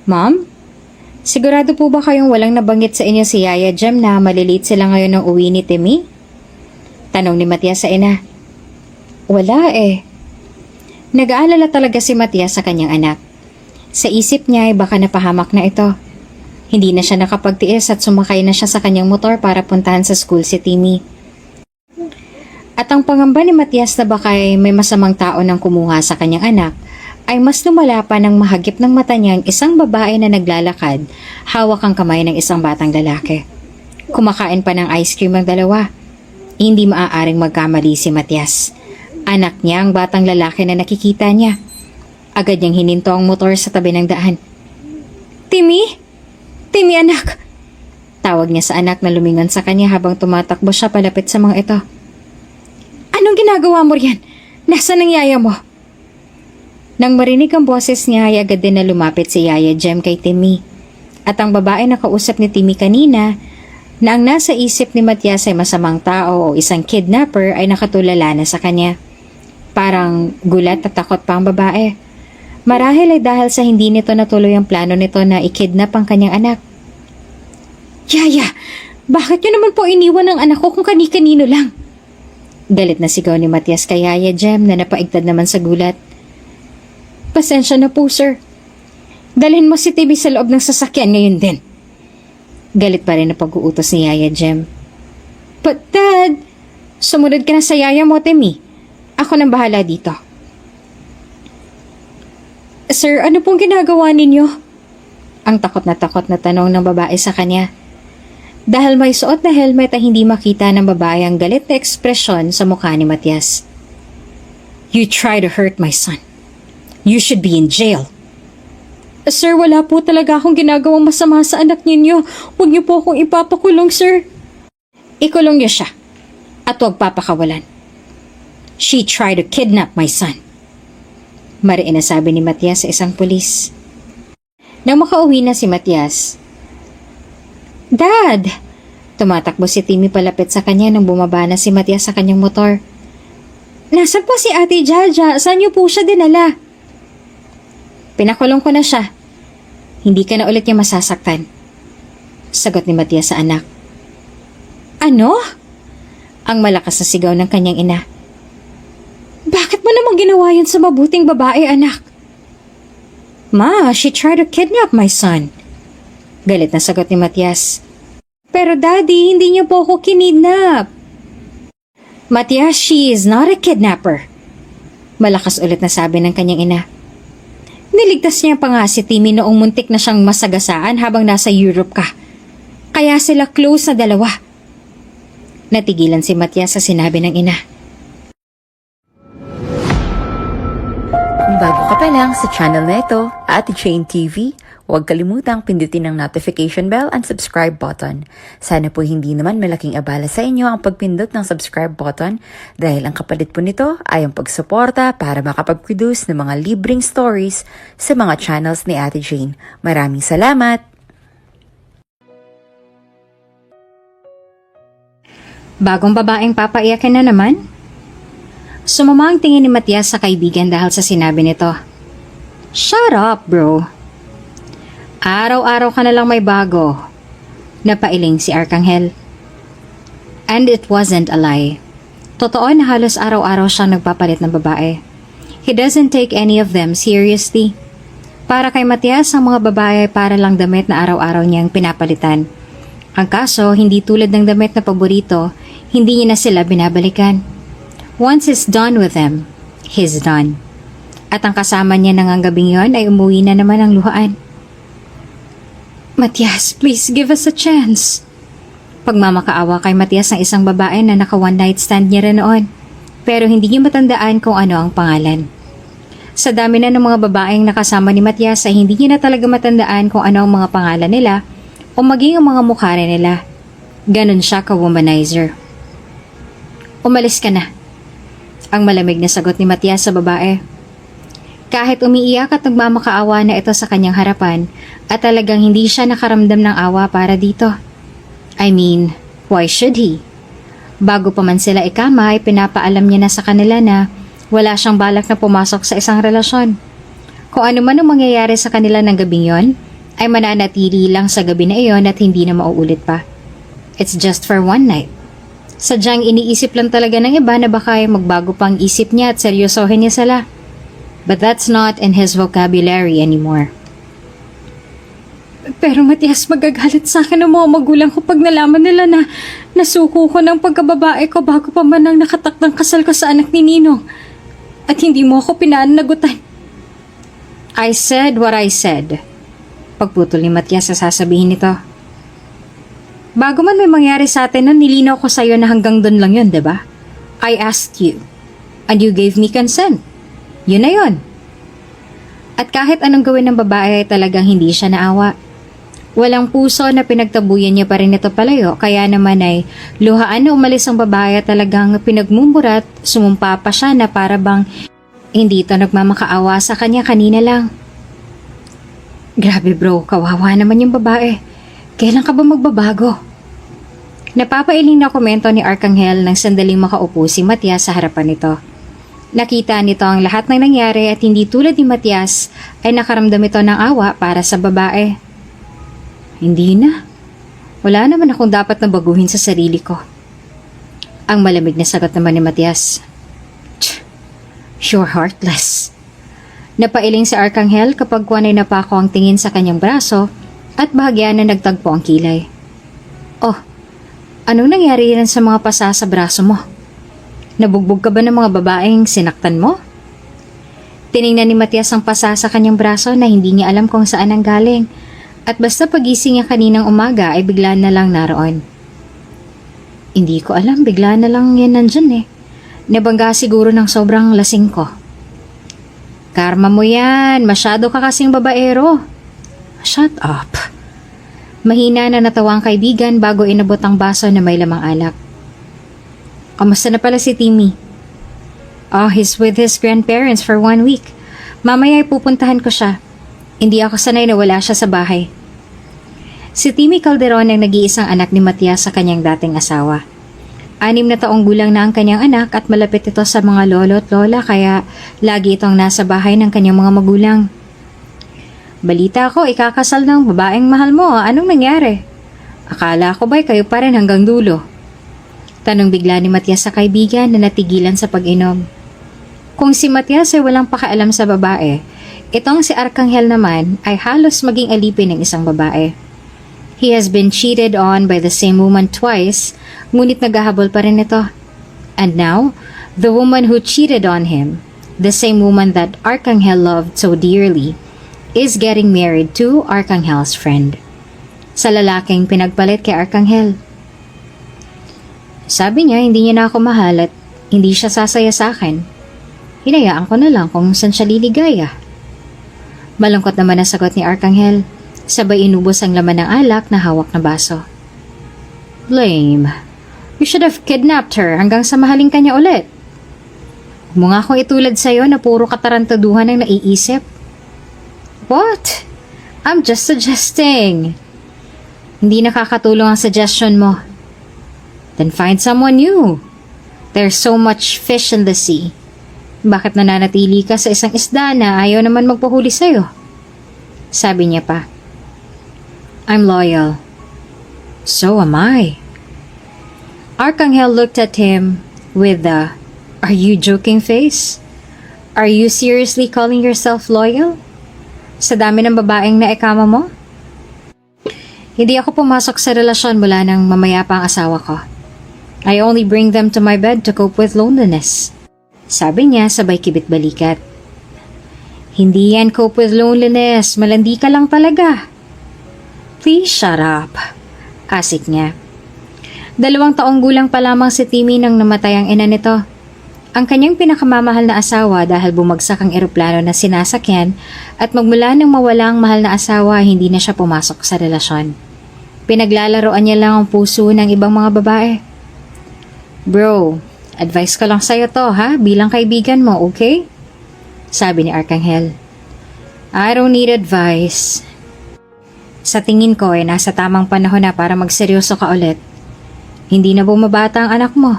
Mom? Sigurado po ba kayong walang nabanggit sa inyo si Yaya Jem na maliliit sila ngayon ng uwi ni Timmy? Tanong ni Matias sa ina. Wala eh. Nag-aalala talaga si Matias sa kanyang anak. Sa isip niya ay baka napahamak na ito. Hindi na siya nakapagtiis at sumakay na siya sa kanyang motor para puntahan sa school si Timmy. At ang pangamba ni Matias na baka may masamang tao nang kumuha sa kanyang anak ay mas lumala pa nang mahagip ng mata niyang isang babae na naglalakad, hawak ang kamay ng isang batang lalaki. Kumakain pa ng ice cream ang dalawa. Hindi maaaring magkamali si Matias. Anak niya ang batang lalaki na nakikita niya. Agad niyang hininto ang motor sa tabi ng daan. Timmy? Timmy anak! Tawag niya sa anak na lumingon sa kanya habang tumatakbo siya palapit sa mga ito. Anong ginagawa mo riyan? Nasaan ang yaya mo? Nang marinig ang boses niya ay agad din na lumapit si Yaya Jem kay Timmy. At ang babae na kausap ni Timmy kanina na ang nasa isip ni Matias ay masamang tao o isang kidnapper ay nakatulala na sa kanya. Parang gulat at takot pa ang babae. Marahil ay dahil sa hindi nito natuloy ang plano nito na ikidnap ang kanyang anak. Yaya, bakit niyo naman po iniwan ang anak ko kung kani-kanino lang? Galit na sigaw ni Matias kay Yaya Jem na napaigtad naman sa gulat. Pasensya na po, sir. Dalhin mo si Timmy sa loob ng sasakyan ngayon din. Galit pa rin na pag-uutos ni Yaya Jem. But Dad, sumunod ka na sa yaya mo, Timmy. Ako nang bahala dito. Sir, ano pong ginagawa ninyo? Ang takot na tanong ng babae sa kanya. Dahil may suot na helmet ay hindi makita ng babae ang galit na ekspresyon sa mukha ni Matias. You try to hurt my son. You should be in jail. Sir, wala po talaga akong ginagawang masama sa anak ninyo. Huwag niyo po akong ipapakulong, sir. Ikulong niyo siya. At huwag papakawalan. She tried to kidnap my son. Mariin na sabi ni Matias sa isang pulis. Nang makauwi na si Matias, Dad! Tumatakbo si Timmy palapit sa kanya nang bumaba na si Matias sa kanyang motor. Nasaan po si Ate Jaja? Saan niyo po siya dinala? Pinakulong ko na siya. Hindi ka na ulit niya masasaktan. Sagot ni Matias sa anak. Ano? Ang malakas na sigaw ng kanyang ina. Bakit mo naman ginawa yun sa mabuting babae, anak? Ma, she tried to kidnap my son. Galit na sagot ni Matias. Pero Daddy, hindi niyo po ako kinidnap. Matias, she is not a kidnapper. Malakas ulit na sabi ng kanyang ina. Niligtas niya pa nga si Timmy noong muntik na siyang masagasaan habang nasa Europe ka. Kaya sila close na dalawa. Natigilan si Matias sa sinabi ng ina. Kung bago ka pa lang sa channel na ito, Ate Jane TV, huwag kalimutang pindutin ang notification bell and subscribe button. Sana po hindi naman malaking abala sa inyo ang pagpindot ng subscribe button dahil ang kapalit po nito ay ang pagsuporta para makapag-produce ng mga libreng stories sa mga channels ni Ate Jane. Maraming salamat! Bagong babaeng papaiyakin na naman? Sumama ang tingin ni Matias sa kaibigan dahil sa sinabi nito. Shut up, bro. Araw-araw ka na lang may bago. Napailing si Arkanghel. And it wasn't a lie. Totoo na halos araw-araw siyang nagpapalit ng babae. He doesn't take any of them seriously. Para kay Matias, ang mga babae ay para lang damit na araw-araw niyang pinapalitan. Ang kaso, hindi tulad ng damit na paborito, hindi niya na sila binabalikan. Once he's done with them, he's done. At ang kasama niya ng gabing yon ay umuwi na naman ang luhaan. Matias, please give us a chance. Pagmamakaawa kay Matias ang isang babae na naka one night stand niya rin noon. Pero hindi niya matandaan kung ano ang pangalan. Sa dami na ng mga babaeng nakasama ni Matias ay hindi niya na talaga matandaan kung ano ang mga pangalan nila o maging ang mga mukha rin nila. Ganon siya ka-womanizer. Umalis ka na. Ang malamig na sagot ni Matias sa babae. Kahit umiiyak at nagmamakaawa na ito sa kanyang harapan at talagang hindi siya nakaramdam ng awa para dito. I mean, why should he? Bago pa man sila ikama ay pinapaalam niya na sa kanila na wala siyang balak na pumasok sa isang relasyon. Kung ano man ang mangyayari sa kanila ng gabing yon, ay mananatili lang sa gabi na iyon at hindi na mauulit pa. It's just for one night. Sadyang iniisip lang talaga ng iba na baka ay magbago pang isip niya at seryosohin niya sila. But that's not in his vocabulary anymore. Pero Matias, magagalit sa akin ang mga magulang ko pag nalaman nila na nasuko ko ng pagkababae ko bago pa man ang nakatakdang kasal ko sa anak ni Ninong. At hindi mo ako pinanagutan. I said what I said. Pagputol ni Matias sa sasabihin nito. Bago man may mangyari sa atin nun, nilinaw ko sa'yo na hanggang doon lang yun, diba? I asked you. And you gave me consent. Yun na yun. At kahit anong gawin ng babae ay talagang hindi siya naawa. Walang puso na pinagtabuyan niya pa rin ito palayo, kaya naman ay luhaan na umalis ang babae at talagang pinagmumurat, sumumpa pa siya na para bang hindi ito nagmamakaawa sa kanya kanina lang. Grabe bro, kawawa naman yung babae. Kailan ka ba magbabago? Napapailing na komento ni Arcangel nang sandaling makaupo si Matias sa harapan nito. Nakita nito ang lahat ng nangyari at hindi tulad ni Matias ay nakaramdam ito ng awa para sa babae. Hindi na. Wala naman akong dapat na baguhin sa sarili ko. Ang malamig na sagot naman ni Matias. You're heartless. Napailing si Arcangel kapag kuwanay na pa ako ang tingin sa kanyang braso at bahagya na nagtagpo ang kilay. Oh, anong nangyari rin sa mga pasa sa braso mo? Nabugbog ka ba ng mga babaeng sinaktan mo? Tiningnan ni Matias ang pasa sa kanyang braso na hindi niya alam kung saan ang galing. At basta pagising niya kaninang umaga ay bigla na lang naroon. Hindi ko alam, bigla na lang yan nandyan eh. Nabangga siguro ng sobrang lasing ko. Karma mo yan, masyado ka kasing babaero. Shut up. Mahina na natawa ang kaibigan bago inabot ang baso na may lamang alak. Kamusta na pala si Timmy? Oh, he's with his grandparents for 1 week. Mamaya ay pupuntahan ko siya. Hindi ako sanay na wala siya sa bahay. Si Timmy Calderon ang nag-iisang anak ni Matias sa kanyang dating asawa. 6 na taong gulang na ang kanyang anak at malapit ito sa mga lolo at lola kaya lagi itong nasa bahay ng kanyang mga magulang. Balita ko, ikakasal ng babaeng mahal mo. Anong nangyari? Akala ko ba'y kayo pa rin hanggang dulo? Tanong bigla ni Matias sa kaibigan na natigilan sa pag-inom. Kung si Matias ay walang pakialam sa babae, itong si Arcangel naman ay halos maging alipin ng isang babae. He has been cheated on by the same woman twice, ngunit naghahabol pa rin ito. And now, the woman who cheated on him, the same woman that Arcangel loved so dearly, is getting married to Arcangel's friend. Sa lalaking pinagpalit kay Arcangel. Sabi niya hindi niya na ako mahal at hindi siya sasaya sa akin. Hinayaan ko na lang kung saan siya liligaya. Malungkot naman ang sagot ni Arcangel, sabay inubos ang laman ng alak na hawak na baso. Lame. You should have kidnapped her hanggang sa mahalin ka niya ulit. Huwag mo nga akong itulad sa'yo na puro katarantaduhan ang naiisip. What? I'm just suggesting. Hindi nakakatulong ang suggestion mo. Then find someone new. There's so much fish in the sea. Bakit nananatili ka sa isang isda na ayaw naman magpahuli sa'yo? Sabi niya pa. I'm loyal. So am I. Arcangel looked at him with the, "Are you joking" face? Are you seriously calling yourself loyal? Sa dami ng babaeng naikama mo? Hindi ako pumasok sa relasyon mula nang mamaya pa ang asawa ko. I only bring them to my bed to cope with loneliness. Sabi niya sabay kibit balikat. Hindi yan cope with loneliness, malandi ka lang talaga. Please shut up. Asik niya. 2 taong gulang pa lamang si Timmy nang namatay ang ina nito. Ang kanyang pinakamamahal na asawa dahil bumagsak ang eroplano na sinasakyan at magmula nang mawala ang mahal na asawa hindi na siya pumasok sa relasyon. Pinaglalaroan niya lang ang puso ng ibang mga babae. Bro, advice ko lang sa'yo to ha, bilang kaibigan mo, okay? Sabi ni Arcangel. I don't need advice. Sa tingin ko ay nasa tamang panahon na para magseryoso ka ulit. Hindi na bumabata ang anak mo.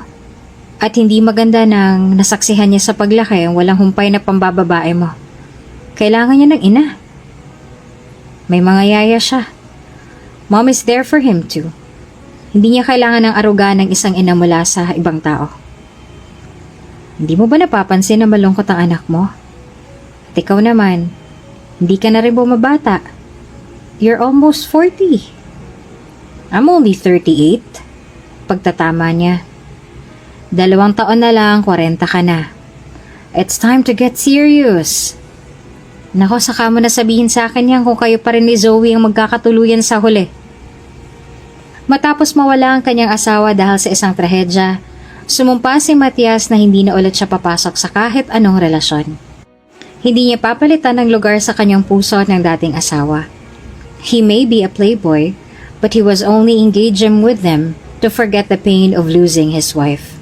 At hindi maganda nang nasaksihan niya sa paglaki ang walang humpay na pambababae mo. Kailangan niya ng ina. May mga yaya siya. Mom is there for him too. Hindi niya kailangan ng aruga ng isang ina mula sa ibang tao. Hindi mo ba napapansin na malungkot ang anak mo? At ikaw naman, hindi ka na rin bumabata. You're almost 40. I'm only 38. Pagtatama niya. 2 taon na lang, 40 ka na. It's time to get serious. Nako, saka mo na sabihin sa akin yan kung kayo pa rin ni Zoe ang magkakatuluyan sa huli. Matapos mawala ang kanyang asawa dahil sa isang trahedya, sumumpa si Matias na hindi na ulit siya papasok sa kahit anong relasyon. Hindi niya papalitan ng lugar sa kanyang puso ng dating asawa. He may be a playboy, but he was only engaging with them to forget the pain of losing his wife.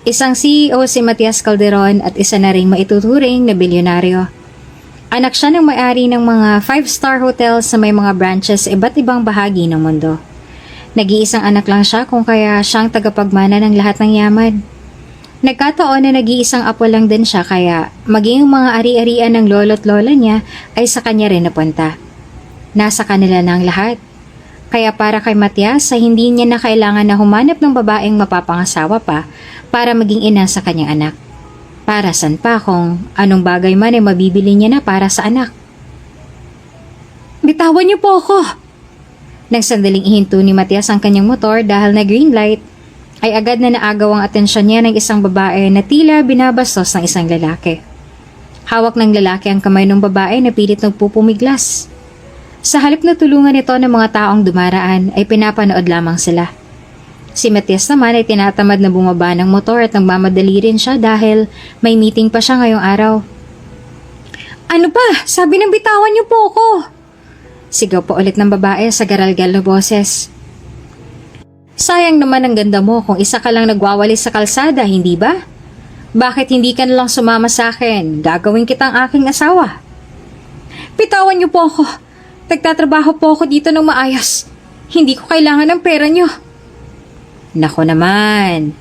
Isang CEO si Matias Calderon at isa na ring maituturing na bilyonaryo. Anak siya ng may-ari ng mga 5-star hotels sa may mga branches sa iba't ibang bahagi ng mundo. Nag-iisang anak lang siya kung kaya siyang tagapagmana ng lahat ng yaman. Nagkataon na nag-iisang apo lang din siya kaya maging mga ari-arian ng lolo't lola niya ay sa kanya rin napunta. Nasa kanila na ang lahat. Kaya para kay Matias ay hindi niya na kailangan na humanap ng babaeng mapapangasawa pa para maging ina sa kanyang anak. Para san pa kung anong bagay man ay mabibili niya na para sa anak. Bitawan niyo po ako! Nang sandaling ihinto ni Matias ang kanyang motor dahil na green light, ay agad na naagaw ang atensyon niya ng isang babae na tila binabastos ng isang lalaki. Hawak ng lalaki ang kamay ng babae na pilit nagpupumiglas. Sa halip na tulungan ito ng mga taong dumaraan ay pinapanood lamang sila. Si Matias naman ay tinatamad na bumaba ng motor at nagmamadali rin siya dahil may meeting pa siya ngayong araw. Ano ba? Sabi ng bitawan niyo po ako! Sigaw pa ulit ng babae sa garalgal na boses. Sayang naman ang ganda mo kung isa ka lang nagwawali sa kalsada, hindi ba? Bakit hindi ka nalang sumama sa akin? Gagawin kitang aking asawa. Bitawan niyo po ako. Nagtatrabaho po ako dito ng maayos. Hindi ko kailangan ng pera niyo. Nako naman.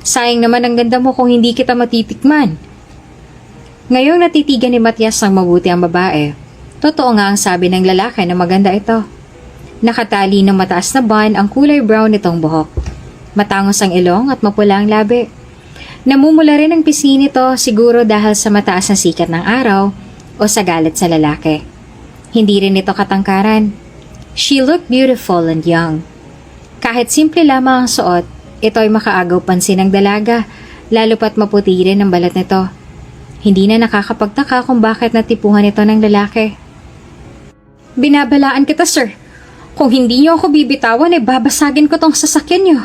Sayang naman ang ganda mo kung hindi kita matitikman. Ngayong natitigan ni Matias ng mabuti ang babae, totoo nga ang sabi ng lalaki na maganda ito. Nakatali ng mataas na bun ang kulay brown nitong buhok. Matangos ang ilong at mapula ang labi. Namumula rin ang pisngi nito siguro dahil sa mataas na sikat ng araw o sa galit sa lalaki. Hindi rin ito katangkaran. She looked beautiful and young. Kahit simple lamang ang suot, ito ay makaagaw pansin ng dalaga, lalo pat maputi rin ang balat nito. Hindi na nakakapagtaka kung bakit natipuhan ito ng lalaki. Binabalaan kita, sir. Kung hindi niyo ako bibitawan, ay babasagin ko tong sasakyan niyo.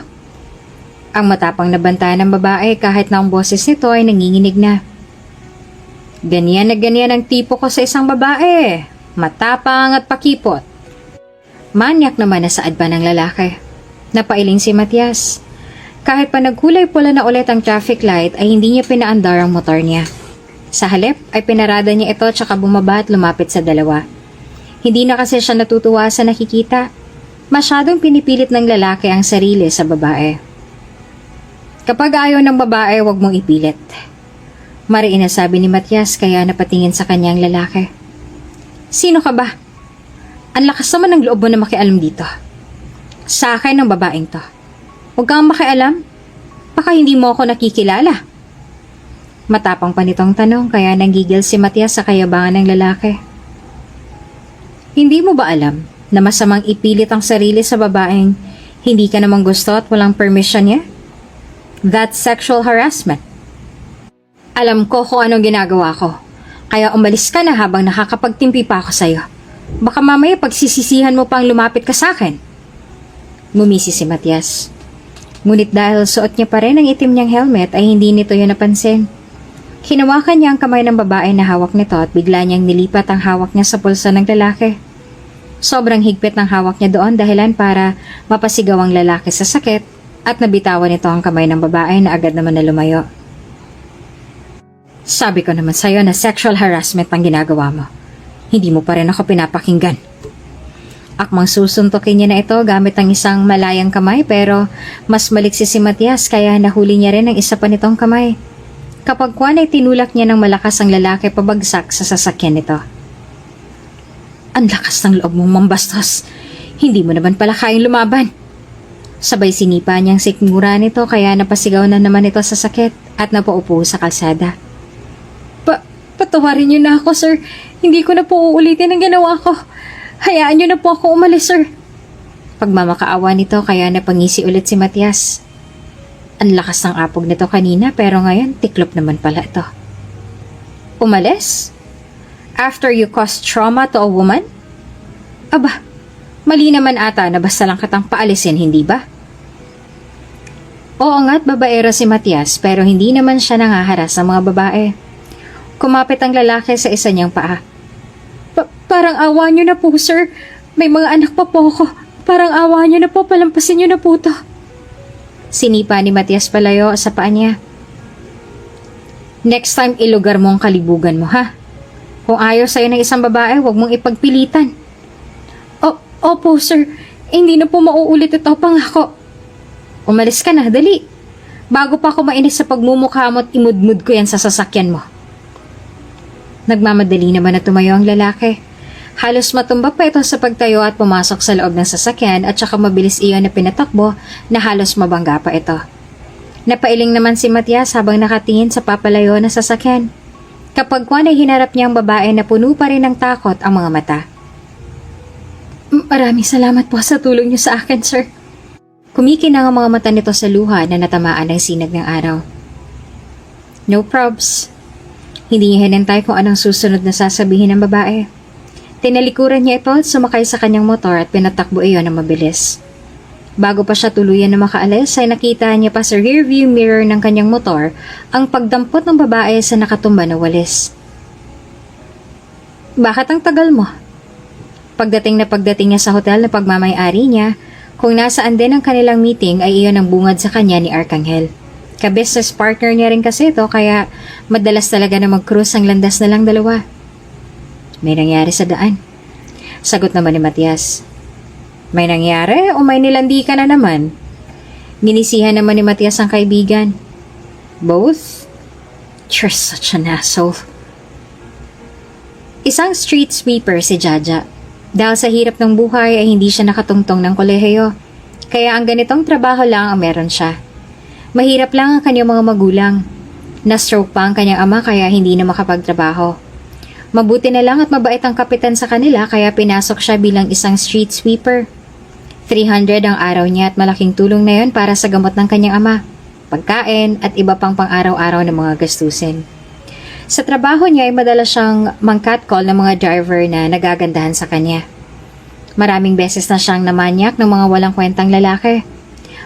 Ang matapang na banta ng babae kahit na ang boses nito ay nanginginig na. Ganyan na ganyan ang tipo ko sa isang babae. Matapang at pakipot. Manyak naman na saad pa ng lalaki. Napailing si Matias. Kahit pa nagkulay pula na ulit ang traffic light ay hindi niya pinaandar ang motor niya. Sa halip ay pinarada niya ito tsaka bumaba at lumapit sa dalawa. Hindi na kasi siya natutuwa sa nakikita. Masyadong pinipilit ng lalaki ang sarili sa babae. Kapag ayaw ng babae, huwag mong ipilit. Mariin na sabi ni Matias kaya napatingin sa kanyang lalaki. Sino ka ba? Ang lakas naman ng loob mo na makialam dito. Sa akin ng babaeng to. Huwag kang makialam. Baka hindi mo ako nakikilala. Matapang pa nitong tanong kaya nanggigil si Matias sa kayabangan ng lalaki. Hindi mo ba alam na masamang ipilit ang sarili sa babaeng hindi ka namang gusto at walang permission niya? That's sexual harassment. Alam ko kung anong ginagawa ko. Kaya umalis ka na habang nakakapagtimpi pa ako sa'yo. Baka mamaya pagsisisihan mo pang lumapit ka sa akin. Ngumisi si Matias. Ngunit dahil suot niya pa rin ang itim niyang helmet ay hindi nito yun napansin. Hinawakan niya ang kamay ng babae na hawak nito at bigla niyang nilipat ang hawak niya sa pulso ng lalaki. Sobrang higpit ng hawak niya doon dahilan para mapasigaw ang lalaki sa sakit at nabitawan nito ang kamay ng babae na agad naman na lumayo. Sabi ko naman sa'yo na sexual harassment ang ginagawa mo. Hindi mo pa rin ako pinapakinggan. Akmang susuntokin niya na ito gamit ang isang malayang kamay pero mas maliksi si Matias kaya nahuli niya rin ang isa pa nitong kamay. Kapag kuwan ay tinulak niya ng malakas ang lalaki pabagsak sa sasakyan nito. Ang lakas ng loob mong mambastos. Hindi mo naman pala kayang lumaban. Sabay sinipa niyang sikmura nito kaya napasigaw na naman ito sa sakit at napaupo sa kalsada. Patawarin niyo na ako, sir. Hindi ko na po uulitin ang ginawa ko. Hayaan niyo na po ako umalis, sir. Pagmamakaawa nito kaya napangisi ulit si Matias. Ang lakas ng apog nito kanina pero ngayon tiklop naman pala ito. Umalis? After you caused trauma to a woman? Aba, mali naman ata na basta lang kitang paalisin, hindi ba? Oo nga't babaero si Matias pero hindi naman siya nangaharas sa mga babae. Kumapit ang lalaki sa isa niyang paa. Parang awa niyo na po, sir. May mga anak pa po ako. Parang awa niyo na po, palampasin niyo na po to. Sinipa ni Matias palayo sa paa niya. Next time ilugar mo ang kalibugan mo, ha? Kung ayaw sa'yo ng isang babae, huwag mong ipagpilitan. Opo, sir. Hindi na po mauulit ito, pangako. Umalis ka na, dali. Bago pa ako mainis sa pagmumukha mo at imudmud ko yan sa sasakyan mo. Nagmamadali naman na tumayo ang lalaki. Halos matumba pa ito sa pagtayo at pumasok sa loob ng sasakyan at saka mabilis iyon na pinatakbo na halos mabangga pa ito. Napailing naman si Matias habang nakatingin sa papalayo na sasakyan. Kapag ay hinarap niya ang babae na puno pa rin ng takot ang mga mata. Maraming salamat po sa tulong niyo sa akin, sir. Kumikinang ang mga mata nito sa luha na natamaan ng sinag ng araw. No probs. Hindi niya hinintay kung anong susunod na sasabihin ng babae. Tinalikuran niya ito at sumakay sa kanyang motor at pinatakbo iyon ng mabilis. Bago pa siya tuluyan na makaalis ay nakita niya pa sa rearview mirror ng kanyang motor ang pagdampot ng babae sa nakatumba na walis. Bakit ang tagal mo? Pagdating niya sa hotel na pagmamay-ari niya, kung nasaan din ang kanilang meeting ay iyon ang bungad sa kanya ni Arcangel. Ka-business partner niya rin kasi ito kaya madalas talaga na mag-cruise ang landas na lang dalawa. May nangyari sa daan. Sagot naman ni Matias. May nangyari o may nilandi ka na naman? Ninisihan naman ni Matias ang kaibigan. Both? You're such an asshole. Isang street sweeper si Jaja. Dahil sa hirap ng buhay ay hindi siya nakatungtong ng kolehiyo. Kaya ang ganitong trabaho lang ang meron siya. Mahirap lang ang kanyang mga magulang. Na-stroke pa ang kanyang ama kaya hindi na makapagtrabaho. Mabuti na lang at mabait ang kapitan sa kanila kaya pinasok siya bilang isang street sweeper. 300 ang araw niya at malaking tulong na yon para sa gamot ng kanyang ama, pagkain at iba pang pang-araw-araw na mga gastusin. Sa trabaho niya ay madalas siyang mang-catcall ng mga driver na nagagandahan sa kanya. Maraming beses na siyang namanyak ng mga walang kwentang lalaki.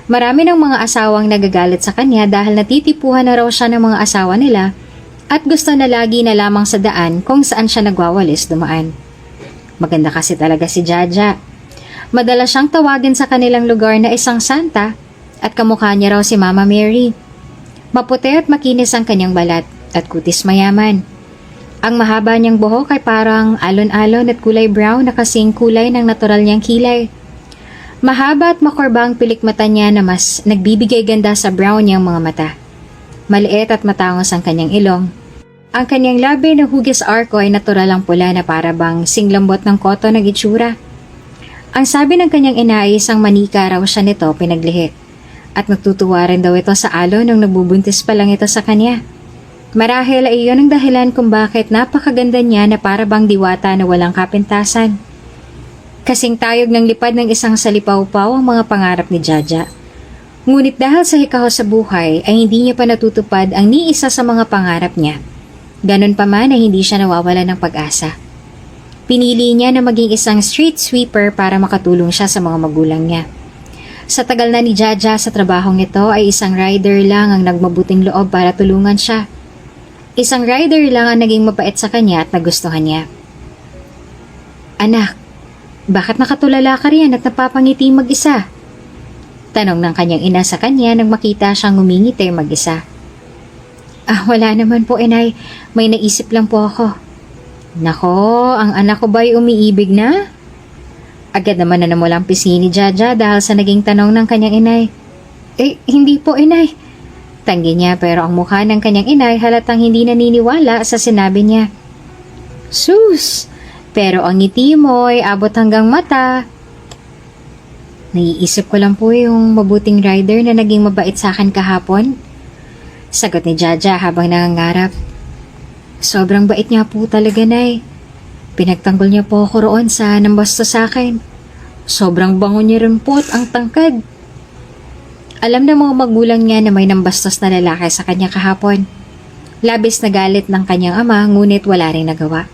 Marami ng mga asawang nagagalit sa kanya dahil natitipuhan na raw siya ng mga asawa nila at gusto na lagi na lamang sa daan kung saan siya nagwawalis dumaan. Maganda kasi talaga si Jaja. Madalas siyang tawagin sa kanilang lugar na isang santa at kamukha niya raw si Mama Mary. Maputi at makinis ang kanyang balat at kutis mayaman. Ang mahaba niyang buhok ay parang alon-alon at kulay brown na kasing kulay ng natural niyang kilay. Mahaba at makorba ang pilik mata niya na mas nagbibigay ganda sa brown niyang mga mata. Maliit at matangos ang kanyang ilong. Ang kanyang labi na hugis arko ay natural ang pula na para bang singlambot ng koto ng itsura. Ang sabi ng kanyang ina ay isang manika raw siya nito pinaglihik. At nagtutuwa rin daw ito sa alon nung nagbubuntis pa lang ito sa kanya. Marahil ay iyon ang dahilan kung bakit napakaganda niya na para bang diwata na walang kapintasan. Kasing tayog ng lipad ng isang salipaw-paw ang mga pangarap ni Jaja. Ngunit dahil sa hikaho sa buhay ay hindi niya pa natutupad ang ni isa sa mga pangarap niya. Ganon pa man ay hindi siya nawawala ng pag-asa. Pinili niya na maging isang street sweeper para makatulong siya sa mga magulang niya. Sa tagal na ni Jaja sa trabahong ito ay isang rider lang ang nagmabuting loob para tulungan siya. Isang rider lang ang naging mapait sa kanya at nagustuhan niya. Anak, bakit nakatulala ka riyan at napapangiti mag-isa? Tanong ng kanyang ina sa kanya nang makita siyang ngumingiti mag-isa. Wala naman po, inay. May naisip lang po ako. Nako, ang anak ko ba'y umiibig na? Agad naman na namulang pisngi ni Jaja dahil sa naging tanong ng kanyang inay. Hindi po, inay. Tanggi niya pero ang mukha ng kanyang inay halatang hindi naniniwala sa sinabi niya. Sus, Pero ang ngiti mo ay abot hanggang mata. Naiisip ko lang po yung mabuting rider na naging mabait sa akin kahapon. Sagot ni Jaja habang nangangarap. Sobrang bait niya po talaga, Nay. Pinagtanggol niya po ako roon sa nambasta sa akin. Sobrang bango niya rin po at ang tangkad. Alam ng mga magulang niya na may nambastos na lalaki sa kanya kahapon. Labis na galit ng kanyang ama, ngunit wala rin nagawa.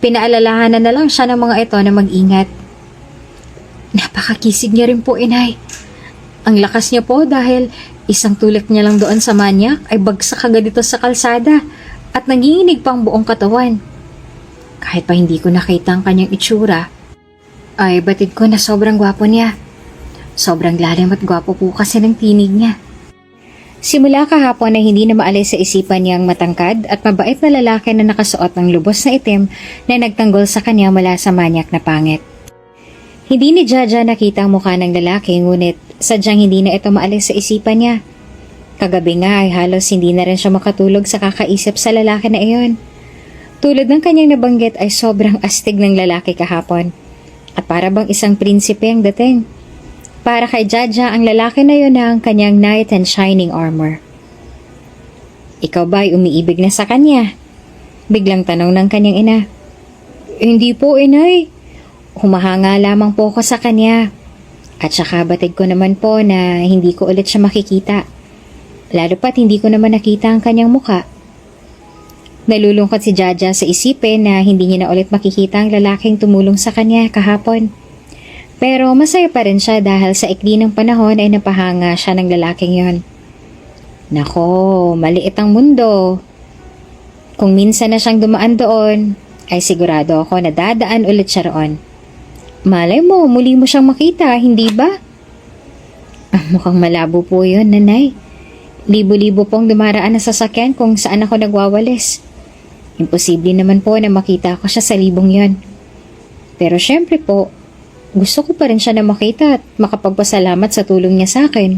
Pinaalalahanan na lang siya ng mga ito na mag-ingat. Napakakisig niya rin po, Inay. Ang lakas niya po dahil isang tulak niya lang doon sa manyak ay bagsak agad dito sa kalsada at nanginginig pang buong katawan. Kahit pa hindi ko nakita ang kanyang itsura, ay batid ko na sobrang gwapo niya. Sobrang lalim at gwapo po kasi ng tinig niya. Simula kahapon ay hindi na maalis sa isipan niyang matangkad at mabait na lalaki na nakasuot ng lubos na itim na nagtanggol sa kanya mula sa manyak na pangit. Hindi ni Jaja nakita ang mukha ng lalaki, ngunit sadyang hindi na ito maalis sa isipan niya. Kagabi nga ay halos hindi na rin siya makatulog sa kakaisip sa lalaki na iyon. Tulad ng kanyang nabanggit ay sobrang astig ng lalaki kahapon. At para bang isang prinsipe ang dating. Para kay Jaja, ang lalaki na yun na ang kanyang knight and shining armor. Ikaw ba'y umiibig na sa kanya? Biglang tanong ng kanyang ina. Hindi po, Inay. Humahanga lamang po ko sa kanya. At saka batid ko naman po na hindi ko ulit siya makikita. Lalo pat hindi ko naman nakita ang kanyang muka. Nalulungkot si Jaja sa isipin na hindi niya na ulit makikita ang lalaking tumulong sa kanya kahapon. Pero masaya pa rin siya dahil sa ikli ng panahon ay napahanga siya ng lalaking yon. Nako, maliit ang mundo. Kung minsan na siyang dumaan doon, ay sigurado ako na dadaan ulit siya roon. Malay mo, muli mo siyang makita, hindi ba? Mukhang malabo po yun, Nanay. Libo-libo pong dumaraan na sasakyan kung saan ako nagwawalis. Imposible naman po na makita ko siya sa libong yon. Pero syempre po, gusto ko pa rin siya na makita at makapagpasalamat sa tulong niya sa akin.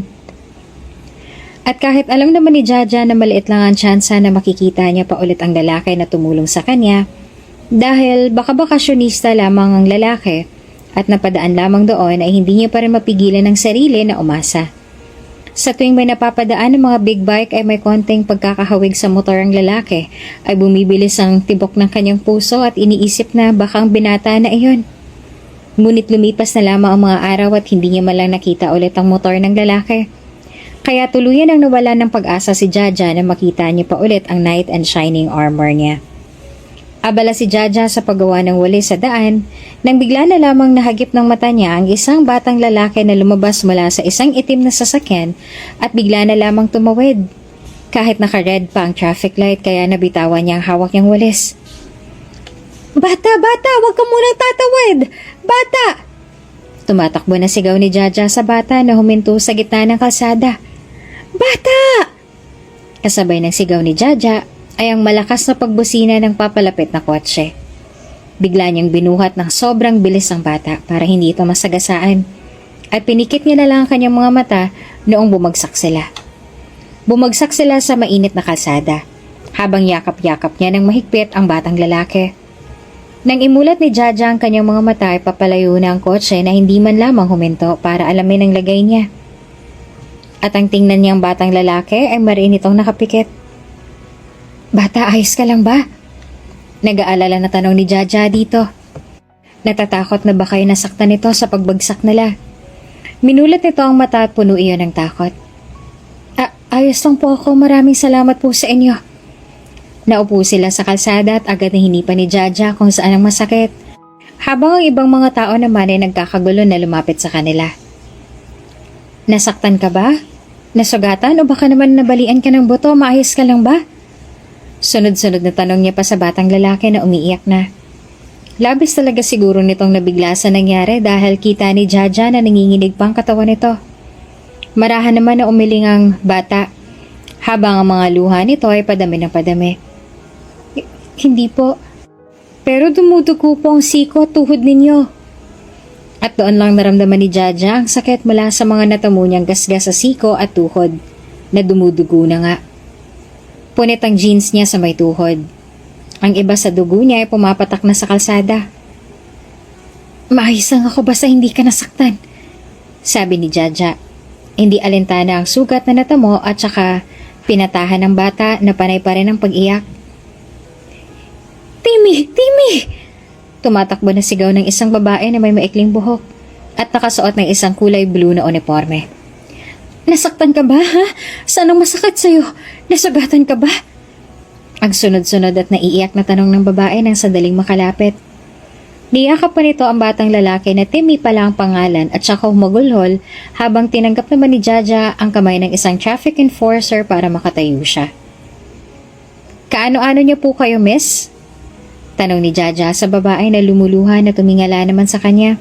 At kahit alam naman ni Jaja na maliit lang ang tsansa na makikita niya pa ulit ang lalaki na tumulong sa kanya, dahil baka bakasyonista lamang ang lalaki at napadaan lamang doon ay hindi niya pa rin mapigilan ng sarili na umasa. Sa tuwing may napapadaan ng mga big bike ay may konting pagkakahawig sa motor ang lalaki, ay bumibilis ang tibok ng kanyang puso at iniisip na baka ang binata na iyon. Ngunit lumipas na lamang ang mga araw at hindi niya malang nakita ulit ang motor ng lalaki. Kaya tuluyan ang nawala ng pag-asa si Jaja na makita niya pa ulit ang knight and shining armor niya. Abala si Jaja sa paggawa ng walis sa daan nang bigla na lamang nahagip ng mata niya ang isang batang lalaki na lumabas mula sa isang itim na sasakyan at bigla na lamang tumawid. Kahit naka-red pa ang traffic light kaya nabitawan niya ang hawak niyang walis. Bata! Bata! Huwag ka munang tatawid! Bata! Tumatakbo na sigaw ni Jaja sa bata na huminto sa gitna ng kalsada. Bata! Kasabay ng sigaw ni Jaja ay ang malakas na pagbusina ng papalapit na kotse. Bigla niyang binuhat ng sobrang bilis ang bata para hindi ito masagasaan at pinikit niya na lang ang kanyang mga mata noong bumagsak sila. Bumagsak sila sa mainit na kalsada habang yakap-yakap niya ng mahigpit ang batang lalaki. Nang imulat ni Jaja ang kanyang mga mata ay papalayo na ang kotse na hindi man lamang huminto para alamin ang lagay niya. At ang tingnan niyang batang lalaki ay mariin itong nakapikit. Bata, ayos ka lang ba? Nag-aalala na tanong ni Jaja dito. Natatakot na ba kayo nasaktan nito sa pagbagsak nila? Minulat nito ang mata at puno iyon ng takot. Ayos lang po ako, maraming salamat po sa inyo. Naupo sila sa kalsada at agad na hinipan ni Jaja kung saan ang masakit. Habang ang ibang mga tao naman ay nagkakagulo na lumapit sa kanila. Nasaktan ka ba? Nasugatan o baka naman nabalian ka ng buto? Maayos ka lang ba? Sunod-sunod na tanong niya pa sa batang lalaki na umiiyak na. Labis talaga siguro nitong nabigla sa nangyari dahil kita ni Jaja na nanginginig pang katawan nito. Marahan naman na umiling ang bata habang ang mga luha nito ay padami ng padami. Hindi po. Pero dumudugo po ang siko at tuhod ninyo. At doon lang naramdaman ni Jaja ang sakit mula sa mga natamo niyang gasgas sa siko at tuhod na dumudugo na nga. Punit ang jeans niya sa may tuhod. Ang iba sa dugo niya ay pumapatak na sa kalsada. Maayos lang ako basta hindi ka nasaktan, sabi ni Jaja. Hindi alintana ang sugat na natamo at saka pinatahan ng bata na panay pa rin ang pag-iyak. Timmy! Timmy! Tumatakbo na sigaw ng isang babae na may maikling buhok at nakasuot ng isang kulay blue na uniforme. Nasaktan ka ba, ha? Saan ang masakit sa'yo? Nasugatan ka ba? Ang sunod-sunod at naiiyak na tanong ng babae nang sandaling makalapit. Niyakap pa nito ang batang lalaki na Timmy pala ang pangalan at saka humagulhol habang tinanggap naman ni Jaja ang kamay ng isang traffic enforcer para makatayo siya. Kaano-ano niyo po kayo, miss? Tanong ni Jaja sa babae na lumuluha na tumingala naman sa kanya.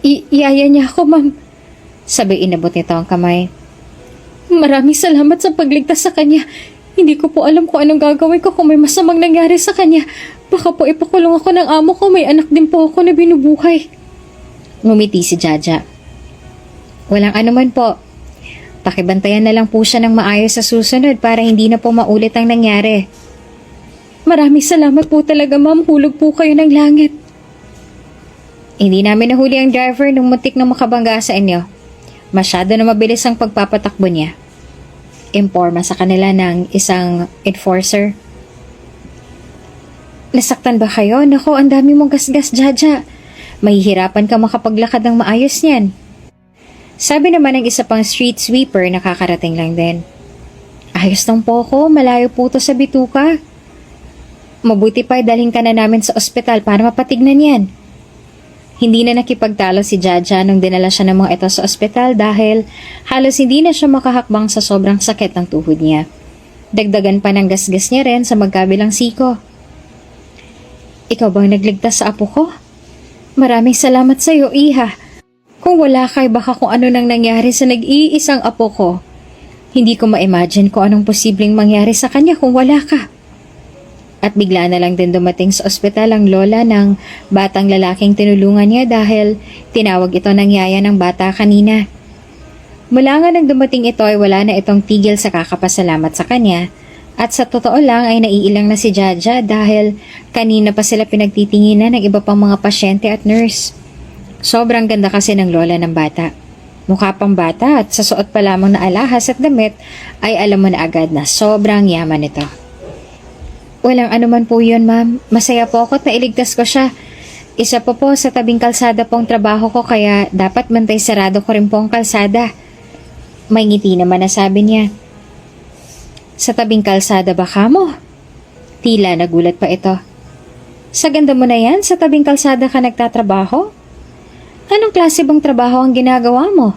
Iyaya niya ako, ma'am. Sabay inabot nito ang kamay. Maraming salamat sa pagligtas sa kanya. Hindi ko po alam kung anong gagawin ko kung may masamang nangyari sa kanya. Baka po ipakulong ako ng amo ko. May anak din po ako na binubuhay. Ngumiti si Jaja. Walang anuman po. Pakibantayan na lang po siya ng maayos sa susunod para hindi na po maulit ang nangyari. Maraming salamat po talaga, ma'am. Hulog po kayo ng langit. Hindi namin nahuli ang driver nung muntik na makabangga sa inyo. Masyado na mabilis ang pagpapatakbo niya. Imporma sa kanila ng isang enforcer. Nasaktan ba kayo? Naku, ang dami mong gasgas, Jaja. Mahihirapan ka makapaglakad ng maayos niyan. Sabi naman ng isa pang street sweeper na kakarating lang din. Ayos lang po ko, malayo po to sa bituka. Mabuti pa dalhin ka na namin sa ospital para mapatignan yan. Hindi na nakipagtalo si Jaja nung dinala siya ng mga ito sa ospital dahil halos hindi na siya makahakbang sa sobrang sakit ng tuhod niya. Dagdagan pa ng gasgas niya rin sa magkabilang siko. Ikaw bang nagligtas sa apo ko? Maraming salamat sa iyo, Iha. Kung wala kay baka kung ano nang nangyari sa nag-iisang apo ko. Hindi ko ma-imagine kung anong posibleng mangyari sa kanya kung wala ka. At bigla na lang din dumating sa ospital ang lola ng batang lalaking tinulungan niya dahil tinawag ito ng yaya ng bata kanina. Mula nga nang dumating ito ay wala na itong tigil sa kakapasalamat sa kanya at sa totoo lang ay naiilang na si Jaja dahil kanina pa sila pinagtitinginan ng iba pang mga pasyente at nurse. Sobrang ganda kasi ng lola ng bata. Mukha pang bata at sa suot pa lamang na alahas at damit ay alam mo na agad na sobrang yaman nito. Walang anuman po yun, ma'am. Masaya po ako at nailigtas ko siya. Isa po sa tabing kalsada pong trabaho ko kaya dapat bantay sarado ko rin po ang kalsada. May ngiti naman na sabi niya. Sa tabing kalsada ba ka mo? Tila nagulat pa ito. Sa ganda mo na yan, sa tabing kalsada ka nagtatrabaho? Anong klase bang trabaho ang ginagawa mo?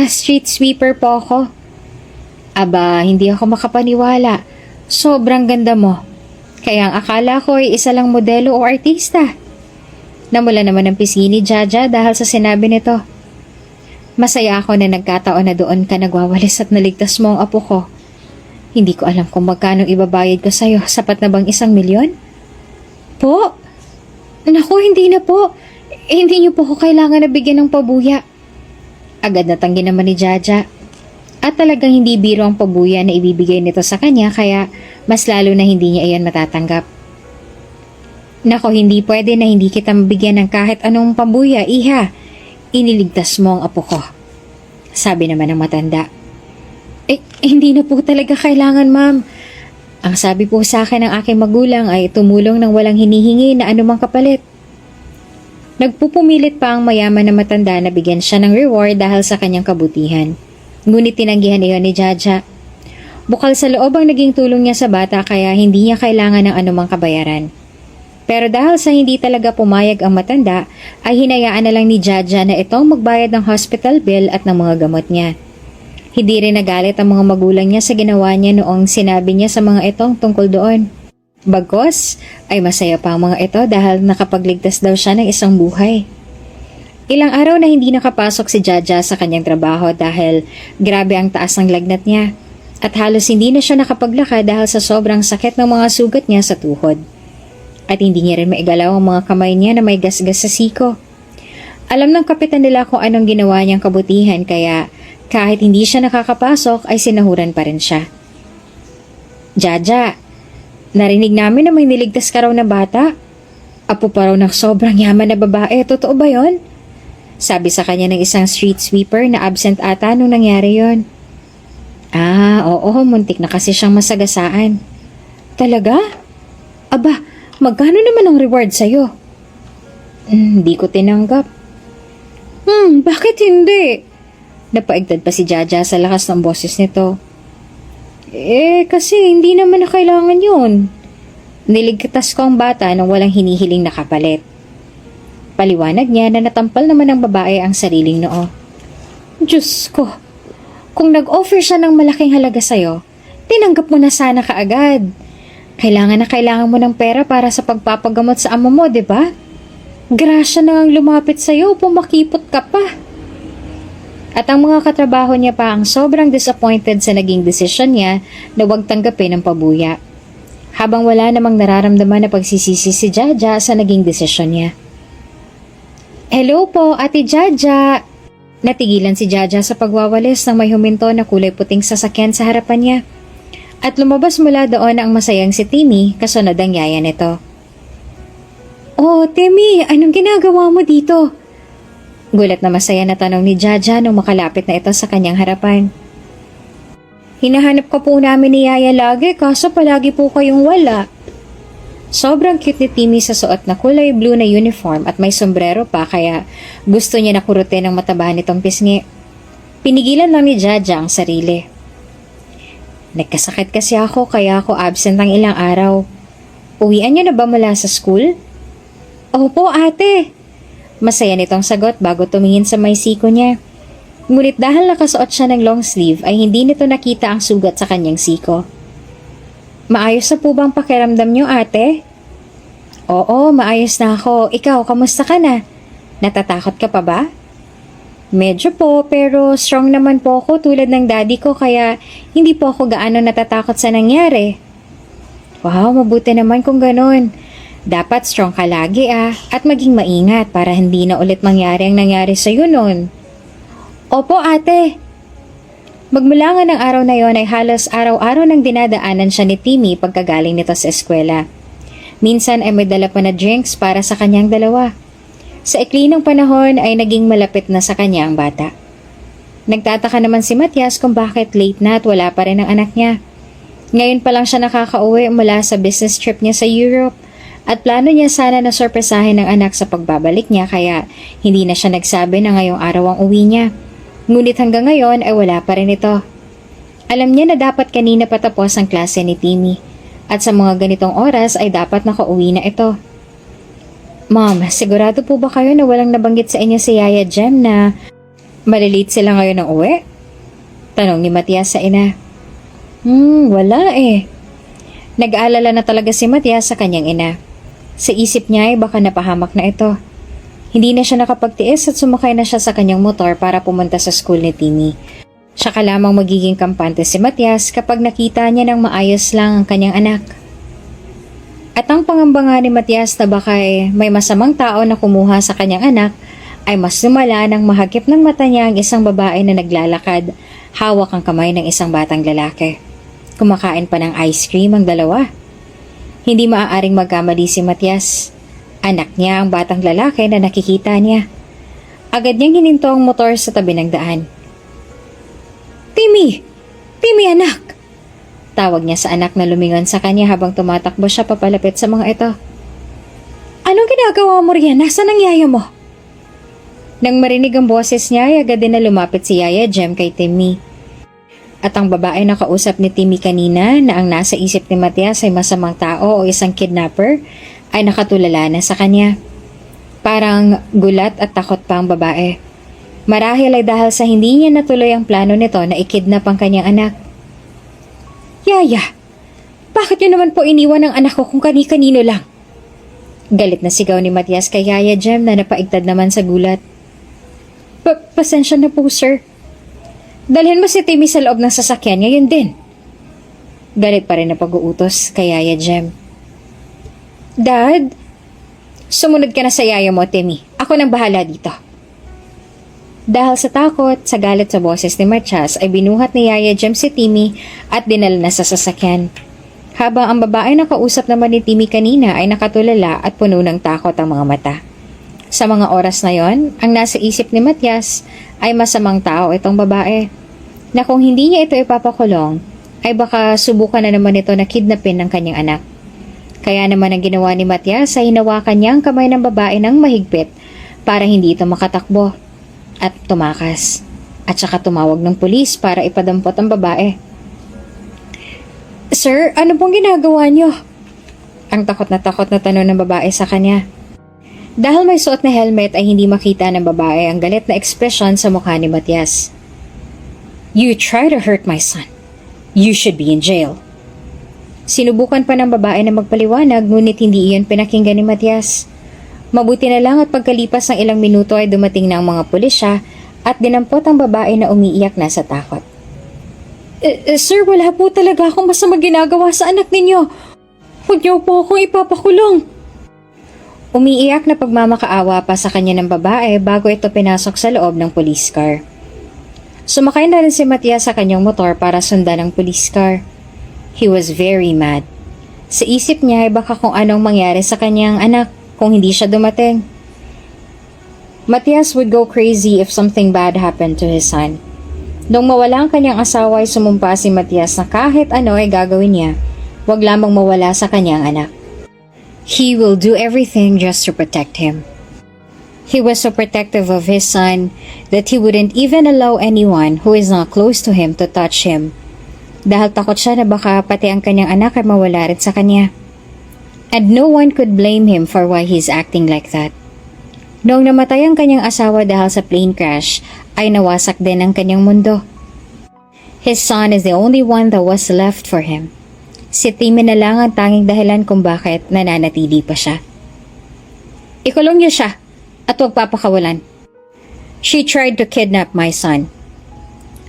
Street sweeper po ako. Aba, hindi ako makapaniwala. Sobrang ganda mo. Kaya ang akala ko ay isa lang modelo o artista. Namula naman ang pisngi ni Jaja dahil sa sinabi nito. Masaya ako na nagkataon na doon ka nagwawalis at naligtas mo ang apo ko. Hindi ko alam kung magkano ibabayad ko sa'yo. Sapat na bang 1,000,000? Po? Naku, hindi na po. Hindi niyo po ko kailangan na bigyan ng pabuya. Agad natanggi naman ni Jaja. At talagang hindi biro ang pabuya na ibibigay nito sa kanya kaya mas lalo na hindi niya iyan matatanggap. Nako, hindi pwede na hindi kita mabigyan ng kahit anong pabuya, Iha. Iniligtas mo ang apo ko. Sabi naman ng matanda. Hindi na po talaga kailangan, ma'am. Ang sabi po sa akin ng aking magulang ay tumulong ng walang hinihingi na anumang kapalit. Nagpupumilit pa ang mayaman na matanda na bigyan siya ng reward dahil sa kanyang kabutihan. Ngunit tinanggihan iyon ni Jaja. Bukal sa loob ang naging tulong niya sa bata kaya hindi niya kailangan ng anumang kabayaran. Pero dahil sa hindi talaga pumayag ang matanda, ay hinayaan na lang ni Jaja na itong magbayad ng hospital bill at ng mga gamot niya. Hindi rin nagalit ang mga magulang niya sa ginawa niya noong sinabi niya sa mga itong tungkol doon. Bagkus, ay masaya pa ang mga ito dahil nakapagligtas daw siya ng isang buhay. Ilang araw na hindi nakapasok si Jaja sa kanyang trabaho dahil grabe ang taas ng lagnat niya at halos hindi na siya nakapaglakad dahil sa sobrang sakit ng mga sugat niya sa tuhod. At hindi niya rin maigalaw ang mga kamay niya na may gasgas sa siko. Alam ng kapitan nila kung anong ginawa niyang kabutihan kaya kahit hindi siya nakakapasok ay sinahuran pa rin siya. Jaja, narinig namin na may niligtas ka raw na bata. Apo pa raw ng sobrang yaman na babae, totoo ba yon? Sabi sa kanya ng isang street sweeper na absent ata nung nangyari yon. Ah, oo, muntik na kasi siyang masagasaan. Talaga? Aba, magkano naman ang reward sa'yo? Hindi ko tinanggap. Bakit hindi? Napaigtad pa si Jaja sa lakas ng boses nito. Kasi hindi naman na kailangan yun. Niligtas ko ang bata nang walang hinihiling na kapalit. Paliwanag niya na natampal naman ng babae ang sariling noo. Diyos ko, kung nag-offer siya ng malaking halaga sa'yo, tinanggap mo na sana kaagad. Kailangan na kailangan mo ng pera para sa pagpapagamot sa amo mo, di ba? Grasya na ang lumapit sa'yo, pumakipot ka pa. At ang mga katrabaho niya pa ang sobrang disappointed sa naging desisyon niya na huwag tanggapin ang pabuya. Habang wala namang nararamdaman na pagsisisi si Jaja sa naging desisyon niya. Hello po, Ate Jaja! Natigilan si Jaja sa pagwawalis ng may huminto na kulay puting sasakyan sa harapan niya. At lumabas mula doon ang masayang si Timmy kasunod ang yaya nito. Oh, Timmy, anong ginagawa mo dito? Gulat na masaya na tanong ni Jaja nung makalapit na ito sa kanyang harapan. Hinahanap ka po namin ni Yaya lagi kaso palagi po kayong wala. Sobrang cute ni Timmy sa suot na kulay blue na uniform at may sombrero pa kaya gusto niya na kurutin ang mataba nitong pisngi. Pinigilan lang ni Jaja ang sarili. Nagkasakit kasi ako kaya ako absent ng ilang araw. Uwian niyo na ba mula sa school? Opo ate. Masaya nitong sagot bago tumingin sa may siko niya. Ngunit dahil nakasuot siya ng long sleeve ay hindi nito nakita ang sugat sa kanyang siko. Maayos na po bang pakiramdam niyo ate? Oo, maayos na ako. Ikaw, kamusta ka na? Natatakot ka pa ba? Medyo po, pero strong naman po ako tulad ng daddy ko kaya hindi po ako gaano natatakot sa nangyari. Wow, mabuti naman kung ganun. Dapat strong ka lagi at maging maingat para hindi na ulit mangyari ang nangyari sa'yo nun. Opo ate. Magmula nga ng araw na yon ay halos araw-araw nang dinadaanan siya ni Timmy pagkagaling nito sa eskwela. Minsan ay may dala pa na drinks para sa kanyang dalawa. Sa ikli ng panahon ay naging malapit na sa kanya ang bata. Nagtataka naman si Matias kung bakit late na at wala pa rin ang anak niya. Ngayon pa lang siya nakakauwi mula sa business trip niya sa Europe at plano niya sana na sorpresahin ng anak sa pagbabalik niya kaya hindi na siya nagsabi na ngayong araw ang uwi niya. Ngunit hanggang ngayon ay wala pa rin ito. Alam niya na dapat kanina patapos ang klase ni Timmy at sa mga ganitong oras ay dapat nakauwi na ito. Mom, sigurado po ba kayo na walang nabanggit sa inyo si Yaya Jem na malilate sila ngayon ng uwi? Tanong ni Matias sa ina. Wala eh. Nag-aalala na talaga si Matias sa kanyang ina. Sa isip niya ay baka napahamak na ito. Hindi na siya nakapagtiis at sumakay na siya sa kanyang motor para pumunta sa school ni Timmy. Siya ka lamang magiging kampante si Matias kapag nakita niya ng maayos lang ang kanyang anak. At ang pangamba nga ni Matias na baka'y may masamang tao na kumuha sa kanyang anak ay mas lumala nang mahagip ng mata niya ang isang babae na naglalakad, hawak ang kamay ng isang batang lalaki. Kumakain pa ng ice cream ang dalawa. Hindi maaaring magkamali si Matias. Anak niya ang batang lalaki na nakikita niya. Agad niyang hininto ang motor sa tabi ng daan. Timmy! Timmy anak! Tawag niya sa anak na lumingon sa kanya habang tumatakbo siya papalapit sa mga ito. Anong ginagawa mo riyan? Nasaan ang yaya mo? Nang marinig ang boses niya ay agad din na lumapit si Yaya Jem kay Timmy. At ang babae na kausap ni Timmy kanina na ang nasa isip ni Matias ay masamang tao o isang kidnapper ay nakatulala na sa kanya. Parang gulat at takot pa ang babae. Marahil ay dahil sa hindi niya natuloy ang plano nito na ikidnap ang kanyang anak. Yaya, bakit niyo naman po iniwan ang anak ko kung kani-kanino lang? Galit na sigaw ni Matias kay Yaya Jem na napaigtad naman sa gulat. Pasensya na po sir. Dalhin mo si Timmy sa loob ng sasakyan ngayon din. Galit pa rin na pag-uutos kay Yaya Jem. Dad, sumunod ka na sa yaya mo, Timmy. Ako nang bahala dito. Dahil sa takot, sa galit sa boses ni Matias ay binuhat ni Yaya Jem si Timmy at dinala na sa sasakyan. Habang ang babae na kausap naman ni Timmy kanina ay nakatulala at puno ng takot ang mga mata. Sa mga oras na yon, ang nasa isip ni Matias ay masamang tao itong babae, na kung hindi niya ito ipapakulong, ay baka subukan na naman ito na kidnapin ng kanyang anak. Kaya naman ang ginawa ni Matias ay hinawakan niya ang kamay ng babae ng mahigpit para hindi ito makatakbo at tumakas. At saka tumawag ng pulis para ipadampot ang babae. "Sir, ano pong ginagawa niyo?" Ang takot na tanong ng babae sa kanya. Dahil may suot na helmet ay hindi makita ng babae ang galit na ekspresyon sa mukha ni Matias. "You try to hurt my son. You should be in jail." Sinubukan pa ng babae na magpaliwanag ngunit hindi iyon pinakinggan ni Matias. Mabuti na lang at pagkalipas ng ilang minuto ay dumating na ang mga pulisya at dinampot ang babae na umiiyak na sa takot. Sir, wala po talaga akong masama ginagawa sa anak ninyo. Huwag niyo po akong ipapakulong." Umiiyak na pagmamakaawa pa sa kanya ng babae bago ito pinasok sa loob ng police car. Sumakay na rin si Matias sa kanyang motor para sundan ang police car. He was very mad. Sa isip niya ay baka kung anong mangyari sa kanyang anak kung hindi siya dumating. Matias would go crazy if something bad happened to his son. Nung mawala ang kanyang asawa ay sumumpa si Matias na kahit ano ay gagawin niya, wag lamang mawala sa kanyang anak. He will do everything just to protect him. He was so protective of his son that he wouldn't even allow anyone who is not close to him to touch him. Dahil takot siya na baka pati ang kanyang anak ay mawala rin sa kanya. And no one could blame him for why he's acting like that. Noong namatay ang kanyang asawa dahil sa plane crash, ay nawasak din ang kanyang mundo. His son is the only one that was left for him. Si Timmy na lang ang tanging dahilan kung bakit nananatili pa siya. "Ikulong niyo siya at huwag papakawalan. She tried to kidnap my son."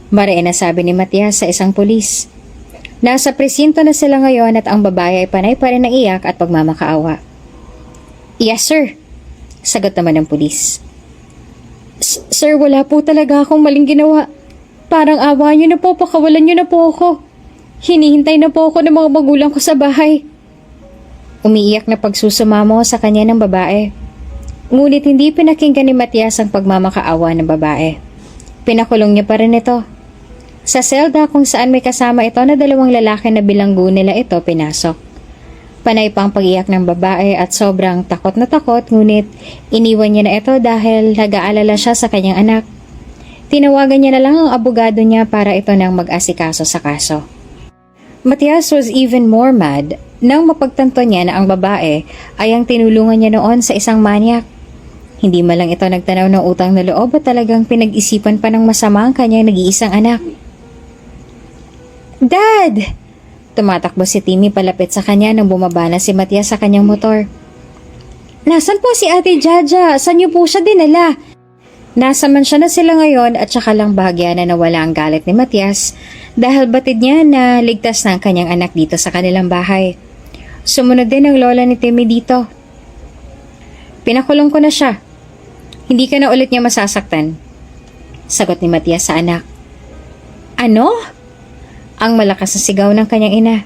Mariin na sabi ni Matias sa isang pulis. Nasa presinto na sila ngayon at ang babae ay panay pa rin ng iyak at pagmamakaawa. "Yes, sir," sagot naman ng pulis. Sir, wala po talaga akong maling ginawa. Parang awa niyo na po, pakawalan niyo na po ako. Hinihintay na po ako ng mga magulang ko sa bahay." Umiiyak na pagsusumamo sa kanya ng babae. Ngunit hindi pinakinggan ni Matias ang pagmamakaawa ng babae. Pinakulong niya pa rin ito. Sa selda kung saan may kasama ito na dalawang lalaki na bilanggo nila ito pinasok. Panay pa ang pag-iyak ng babae at sobrang takot na takot ngunit iniwan niya na ito dahil nag-aalala siya sa kanyang anak. Tinawagan niya na lang ang abogado niya para ito nang mag-asikaso sa kaso. Matias was even more mad nang mapagtanto niya na ang babae ay ang tinulungan niya noon sa isang manyak. Hindi man lang ito nagtanaw ng utang na loob at talagang pinag-isipan pa ng masama ang kanyang nag-iisang anak. "Dad!" Tumatakbo si Timmy palapit sa kanya nang bumaba na si Matias sa kanyang motor. "Nasaan po si Ate Jaja? Saan niyo po siya dinala?" Nasa mansya na sila ngayon at saka lang bahagya na nawala ang galit ni Matias dahil batid niya na ligtas na ang kanyang anak dito sa kanilang bahay. Sumunod din ang lola ni Timmy dito. "Pinakulong ko na siya. Hindi ka na ulit niya masasaktan," sagot ni Matias sa anak. "Ano?" Ang malakas na sigaw ng kanyang ina.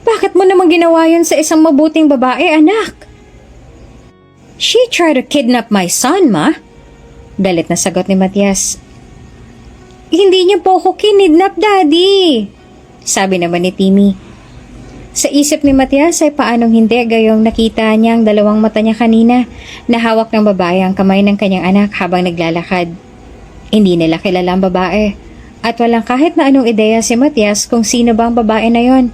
"Bakit mo naman ginawa yun sa isang mabuting babae, anak?" "She tried to kidnap my son, ma." Galit na sagot ni Matias. "Hindi niya po ako kinidnap, Daddy," sabi naman ni Timmy. Sa isip ni Matias ay paanong hindi gayong nakita niya ang dalawang mata niya kanina na hawak ng babae ang kamay ng kanyang anak habang naglalakad. Hindi nila kilala ang babae at walang kahit na anong ideya si Matias kung sino ba ang babae na yon.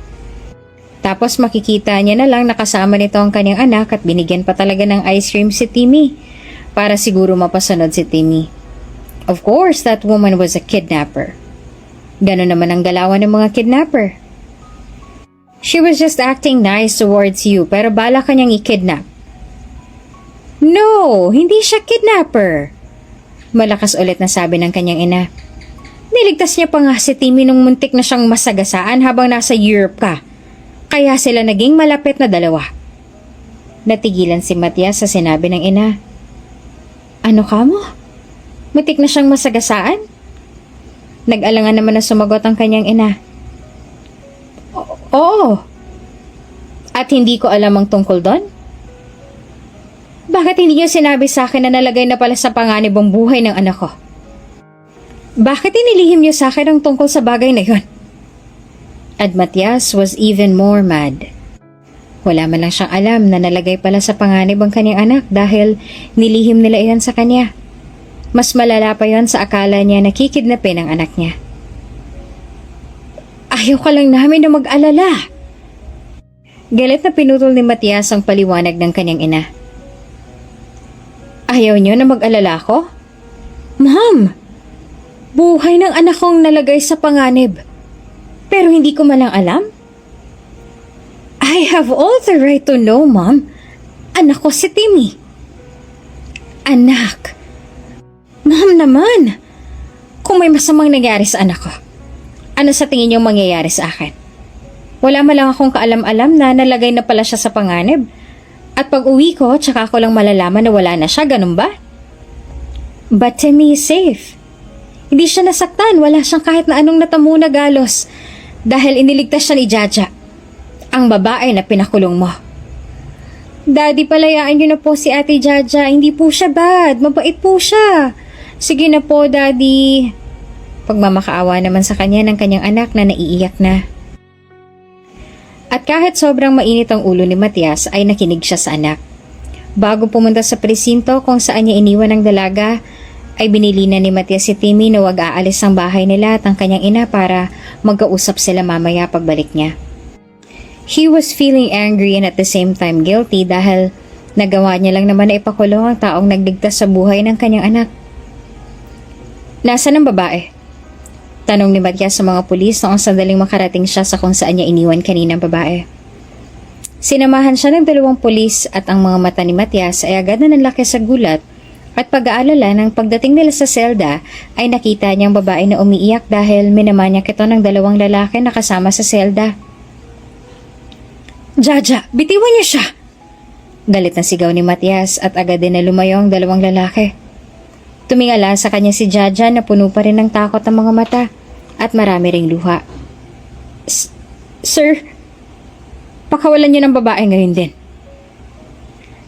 Tapos makikita niya na lang nakasama nito ang kanyang anak at binigyan pa talaga ng ice cream si Timmy para siguro mapasunod si Timmy. Of course, that woman was a kidnapper. Ganon naman ang galawan ng mga kidnapper. She was just acting nice towards you pero bala ka niyang i-kidnap. No, hindi siya kidnapper. Malakas ulit na sabi ng kanyang ina. Niligtas niya pa nga si Timmy nung muntik na siyang masagasaan habang nasa Europe ka. Kaya sila naging malapit na dalawa. Natigilan si Matias sa sinabi ng ina. Ano ka mo? Muntik na siyang masagasaan? Nag-alangan naman na sumagot ang kanyang ina. Oo, At hindi ko alam ang tungkol doon? Bakit hindi niyo sinabi sa akin na nalagay na pala sa panganib ang buhay ng anak ko? Bakit inilihim niyo sa akin ang tungkol sa bagay na yon? At Matias was even more mad. Wala man lang siyang alam na nalagay pala sa panganib ang kanyang anak dahil nilihim nila iyan sa kanya. Mas malala pa yon sa akala niya na kikidnapin ang anak niya. Ayaw ka lang namin na mag-alala. Galit na pinutol ni Matias ang paliwanag ng kanyang ina. Ayaw niyo na mag-alala ko? Ma'am, buhay ng anak kong nalagay sa panganib. Pero hindi ko malang alam? I have all the right to know, Mom. Anak ko si Timmy. Anak. Ma'am naman. Kung may masamang nangyari sa anak ko, ano sa tingin niyo mangyayari sa akin? Wala man lang akong kaalam-alam na nalagay na pala siya sa panganib. At pag uwi ko, tsaka ko lang malalaman na wala na siya, ganun ba? But Timmy is safe. Hindi siya nasaktan, wala siyang kahit na anong natamo na galos. Dahil iniligtas siya ni Jaja, ang babae na pinakulong mo. Daddy, palayaan niyo na po si Ate Jaja. Hindi po siya bad, mabait po siya. Sige na po, Daddy. Pagmamakaawa naman sa kanya ng kanyang anak na naiiyak na. At kahit sobrang mainit ang ulo ni Matias ay nakinig siya sa anak. Bago pumunta sa presinto kung saan niya iniwan ang dalaga, ay binili na ni Matias si Timmy na wag aalis ang bahay nila at ang kanyang ina para magkausap sila mamaya pagbalik niya. He was feeling angry and at the same time guilty dahil nagawa niya lang naman na ipakulong ang taong nagligtas sa buhay ng kanyang anak. Nasaan ang babae? Tanong ni Matias sa mga pulis noong sandaling makarating siya sa kung saan niya iniwan kaninang babae. Sinamahan siya ng 2 pulis at ang mga mata ni Matias ay agad na nanlaki sa gulat at pag-aalala ng pagdating nila sa selda ay nakita niyang babae na umiiyak dahil minamanyak ito ng 2 lalaki na kasama sa selda. Jaja, bitiwan niyo siya! Galit na sigaw ni Matias at agad din na lumayo ang 2 lalaki. Tumingala sa kanya si Jaja na puno pa rin ng takot ang mga mata at marami ring luha. Sir, pakawalan niyo ng babae ngayon din.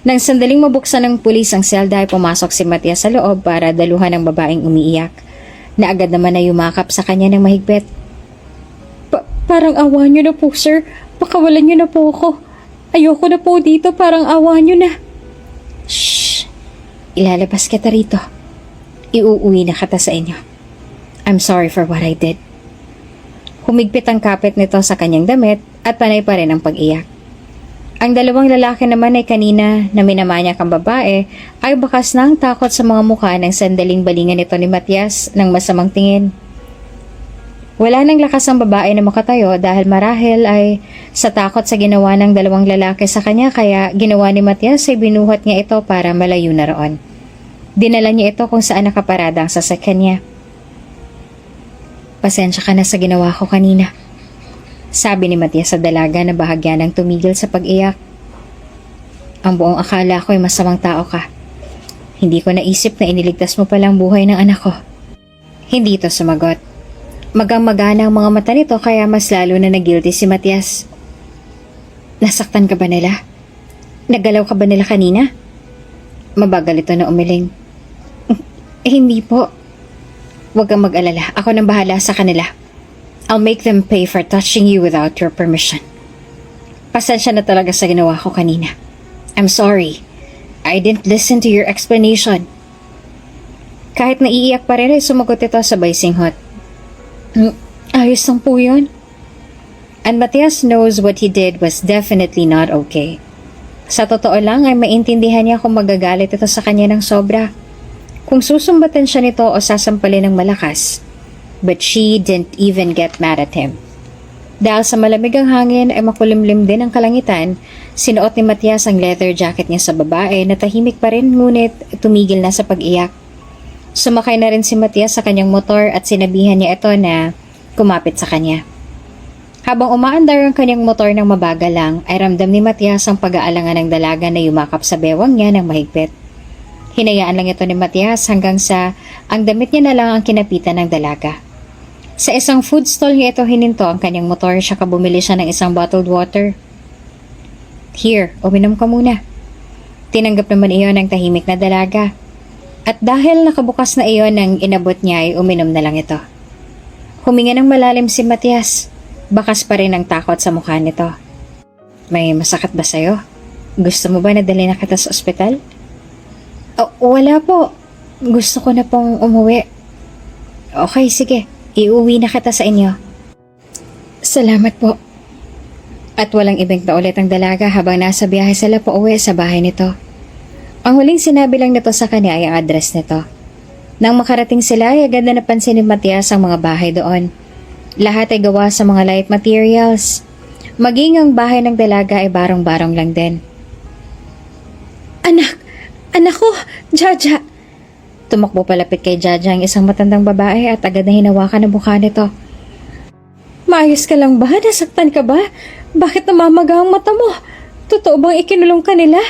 Nang sandaling mabuksan ng pulis ang selda ay pumasok si Matias sa loob para daluhan ang babaeng umiiyak na agad naman na yumakap sa kanya ng mahigpit. Parang awa niyo na po, sir. Pakawalan niyo na po ako. Ayoko na po dito, parang awa niyo na. Shh! Ilalabas kita rito. Iuuwi na kita sa inyo. I'm sorry for what I did. Humigpit ang kapit nito sa kanyang damit at panay pa rin ang pag-iyak. Ang 2 lalaki naman ay kanina na minamanyak ang babae ay bakas ng takot sa mga mukha ng sandaling balingan nito ni Matias ng masamang tingin. Wala nang lakas ang babae na makatayo dahil marahil ay sa takot sa ginawa ng 2 lalaki sa kanya kaya ginawa ni Matias ay binuhat niya ito para malayo na roon. Dinala niya ito kung saan nakaparada ang sasakyan niya. Pasensya ka na sa ginawa ko kanina. Sabi ni Matias sa dalaga na bahagya ng tumigil sa pag-iyak. Ang buong akala ko ay masamang tao ka. Hindi ko naisip na iniligtas mo palang buhay ng anak ko. Hindi ito sumagot. Magang-magana ang mga mata nito kaya mas lalo na nag-guilty si Matias. Nasaktan ka ba nila? Naggalaw ka ba nila kanina? Mabagal ito na umiling. Hindi po. Huwag kang mag-alala. Ako nang bahala sa kanila. I'll make them pay for touching you without your permission. Pasensya na talaga sa ginawa ko kanina. I'm sorry. I didn't listen to your explanation. Kahit naiiyak pa rin ay sumagot ito sabay singhot. Ayos lang po yun. And Matias knows what he did was definitely not okay. Sa totoo lang ay maintindihan niya kung magagalit ito sa kanya ng sobra. Kung susumbatan siya nito o sasampalin ng malakas. But she didn't even get mad at him. Dahil sa malamig ang hangin ay makulimlim din ang kalangitan, sinuot ni Matias ang leather jacket niya sa babae na tahimik pa rin ngunit tumigil na sa pag-iyak. Sumakay na rin si Matias sa kanyang motor at sinabihan niya ito na kumapit sa kanya. Habang umaandar ang kanyang motor ng mabagal lang, ay ramdam ni Matias ang pag-aalangan ng dalaga na yumakap sa bewang niya ng mahigpit. Hinayaan lang ito ni Matias hanggang sa ang damit niya na lang ang kinapitan ng dalaga. Sa isang food stall niya ito hininto ang kanyang motor saka bumili siya ng isang bottled water. Here, uminom ka muna. Tinanggap naman iyon ng tahimik na dalaga. At dahil nakabukas na iyon ng inabot niya ay uminom na lang ito. Huminga ng malalim si Matias. Bakas pa rin ang takot sa mukha nito. May masakit ba sa'yo? Gusto mo ba na dali na kita sa ospital? Wala po. Gusto ko na pong umuwi. Okay, sige. Iuwi na kita sa inyo. Salamat po. At walang ibig na ulit ang dalaga habang nasa biyahe sila pa uwi sa bahay nito. Ang huling sinabi lang nito sa kanya ay ang address nito. Nang makarating sila ay agad na napansin ni Matias ang mga bahay doon. Lahat ay gawa sa mga light materials. Maging ang bahay ng dalaga ay barong-barong lang din. Anak ko, Jaja! Tumakbo palapit kay Jaja ang isang matandang babae at agad na hinawakan ang mukha nito. Maayos ka lang ba? Nasaktan ka ba? Bakit namamaga ang mata mo? Totoo bang ikinulong ka nila?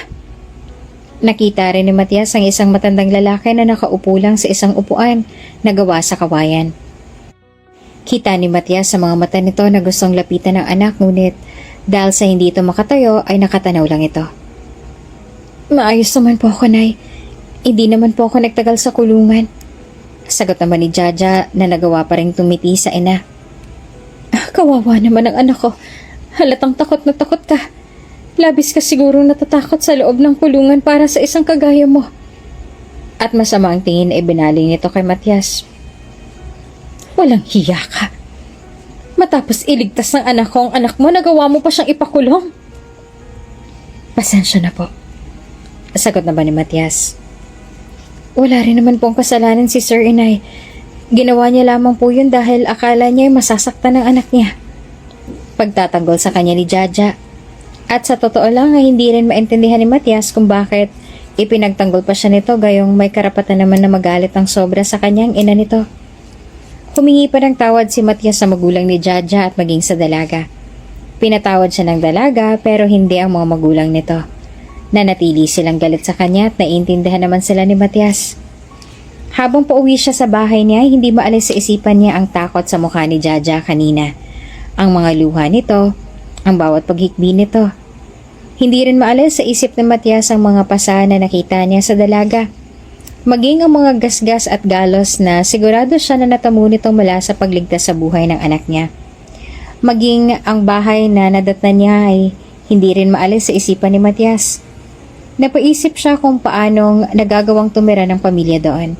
Nakita rin ni Matias ang isang matandang lalaki na nakaupo lang sa isang upuan na gawa sa kawayan. Kita ni Matias sa mga mata nito na gustong lapitan ng anak ngunit dahil sa hindi ito makatayo ay nakatanaw lang ito. Maayos naman po ako, Nay. Hindi naman po ako nagtagal sa kulungan. Sagot naman ni Jaja na nagawa pa rin tumiti sa ina. Kawawa naman ang anak ko. Halatang takot na takot ka. Labis ka siguro natatakot sa loob ng kulungan para sa isang kagaya mo. At masama ang tingin ay binaling nito kay Matias. Walang hiya ka. Matapos iligtas ng anak ko ang anak mo, nagawa mo pa siyang ipakulong. Pasensya na po. Sagot na ba ni Matias? Wala rin naman pong kasalanan si Sir Inay. Ginawa niya lamang po yun dahil akala niya ay masasaktan ng anak niya. Pagtatanggol sa kanya ni Jaja. At sa totoo lang ay hindi rin maintindihan ni Matias kung bakit ipinagtanggol pa siya nito gayong may karapatan naman na magalit ng sobra sa kanyang ina nito. Humingi pa ng tawad si Matias sa magulang ni Jaja at maging sa dalaga. Pinatawad siya ng dalaga pero hindi ang mga magulang nito. Nanatili silang galit sa kanya at naiintindihan naman sila ni Matias. Habang pauwi siya sa bahay niya, hindi maalis sa isipan niya ang takot sa mukha ni Jaja kanina. Ang mga luha nito, ang bawat paghikbi nito. Hindi rin maalis sa isip ni Matias ang mga pasa na nakita niya sa dalaga. Maging ang mga gasgas at galos na sigurado siya na natamo nito mula sa pagligtas sa buhay ng anak niya. Maging ang bahay na nadatnan niya ay hindi rin maalis sa isipan ni Matias. Napaisip siya kung paanong nagagawang tumira ng pamilya doon.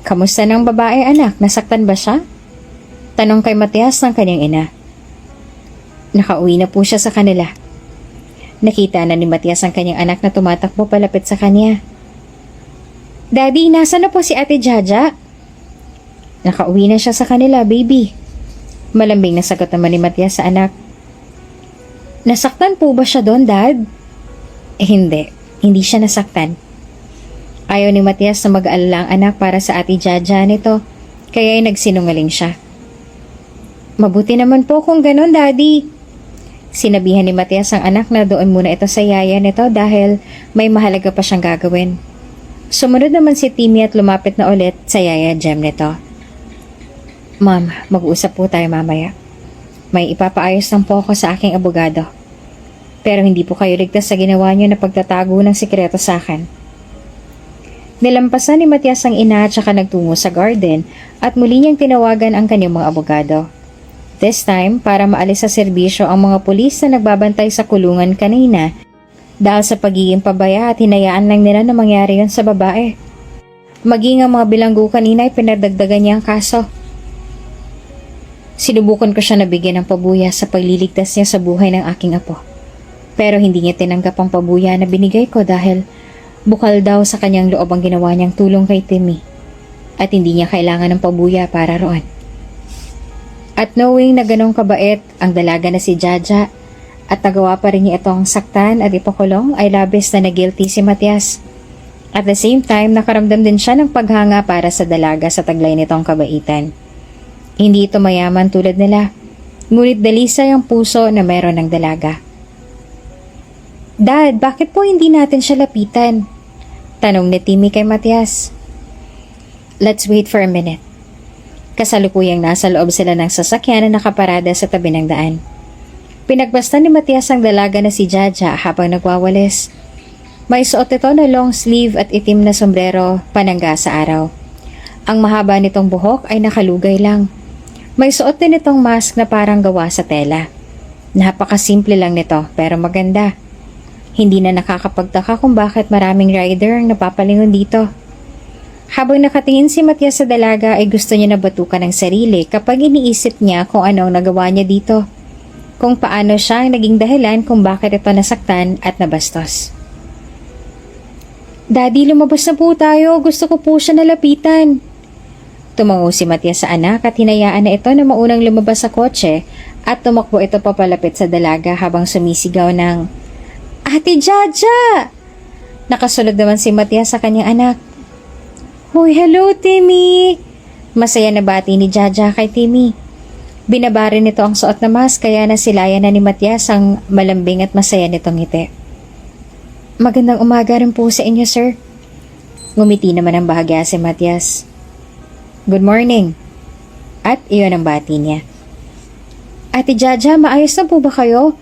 Kamusta ng babae anak? Nasaktan ba siya? Tanong kay Matias ng kanyang ina. Nakauwi na po siya sa kanila. Nakita na ni Matias ang kanyang anak na tumatakbo palapit sa kanya. Daddy, nasa na po si Ate Jaja? Nakauwi na siya sa kanila, baby. Malambing na sagot naman ni Matias sa anak. Nasaktan po ba siya doon, Dad? Hindi siya nasaktan. Ayaw ni Matias na mag-alala ang anak para sa Ate Jaja nito, kaya ay nagsinungaling siya. Mabuti naman po kung ganon, Daddy. Sinabihan ni Matias ang anak na doon muna ito sa yaya nito dahil may mahalaga pa siyang gagawin. Sumunod naman si Timmy at lumapit na ulit sa yaya Jem nito. Ma'am, mag-uusap po tayo mamaya. May ipapaayos lang po ako sa aking abogado. Pero hindi po kayo ligtas sa ginawa niyo na pagtatago ng sikreto sa akin. Nilampasan ni Matias ang ina at saka nagtungo sa garden at muli niyang tinawagan ang kanyang mga abogado. This time, para maalis sa serbisyo ang mga pulis na nagbabantay sa kulungan kanina dahil sa pagiging pabaya at hinayaan lang nila na mangyari yun sa babae. Maging ang mga bilanggo kanina ay pinadagdagan niya ang kaso. Sinubukan ko siya na bigyan ng pabuya sa pagliligtas niya sa buhay ng aking apo. Pero hindi niya tinanggap ang pabuya na binigay ko dahil bukal daw sa kanyang loob ang ginawa niyang tulong kay Timmy at hindi niya kailangan ng pabuya para roon. At knowing na ganong kabait ang dalaga na si Jaja at nagawa pa rin niya itong saktan at ipakulong ay labis na nagilty si Matias. At the same time, nakaramdam din siya ng paghanga para sa dalaga sa taglay nitong kabaitan. Hindi ito mayaman tulad nila, ngunit dalisay ang puso na meron ng dalaga. Dad, bakit po hindi natin siya lapitan? Tanong ni Timmy kay Matias. Let's wait for a minute. Kasalukuyang nasa loob sila ng sasakyan na nakaparada sa tabi ng daan. Pinagbasta ni Matias ang dalaga na si Jaja habang nagwawalis. May suot ito na long sleeve at itim na sombrero panangga sa araw. Ang mahaba nitong buhok ay nakalugay lang. May suot din itong mask na parang gawa sa tela. Napakasimple lang nito pero maganda. Hindi na nakakapagtaka kung bakit maraming rider ang napapalingon dito. Habang nakatingin si Matias sa dalaga ay gusto niya na batukan ng sarili kapag iniisip niya kung anong nagawa niya dito. Kung paano siya ang naging dahilan kung bakit ito nasaktan at nabastos. Daddy, lumabas na po tayo. Gusto ko po siya nalapitan. Tumango si Matias sa anak at hinayaan na ito na maunang lumabas sa kotse at tumakbo ito papalapit sa dalaga habang sumisigaw ng, Ate Jaja! Nakasunod naman si Matias sa kanyang anak. Hoy, hello Timmy! Masaya na bati ni Jaja kay Timmy. Binaba rin nito ang suot na mask kaya nasilayan na ni Matias ang malambing at masaya nitong ngiti. Magandang umaga rin po sa inyo, sir. Ngumiti naman ang bahagya si Matias. Good morning. At iyon ang bati niya. Ate Jaja, maayos na po ba kayo?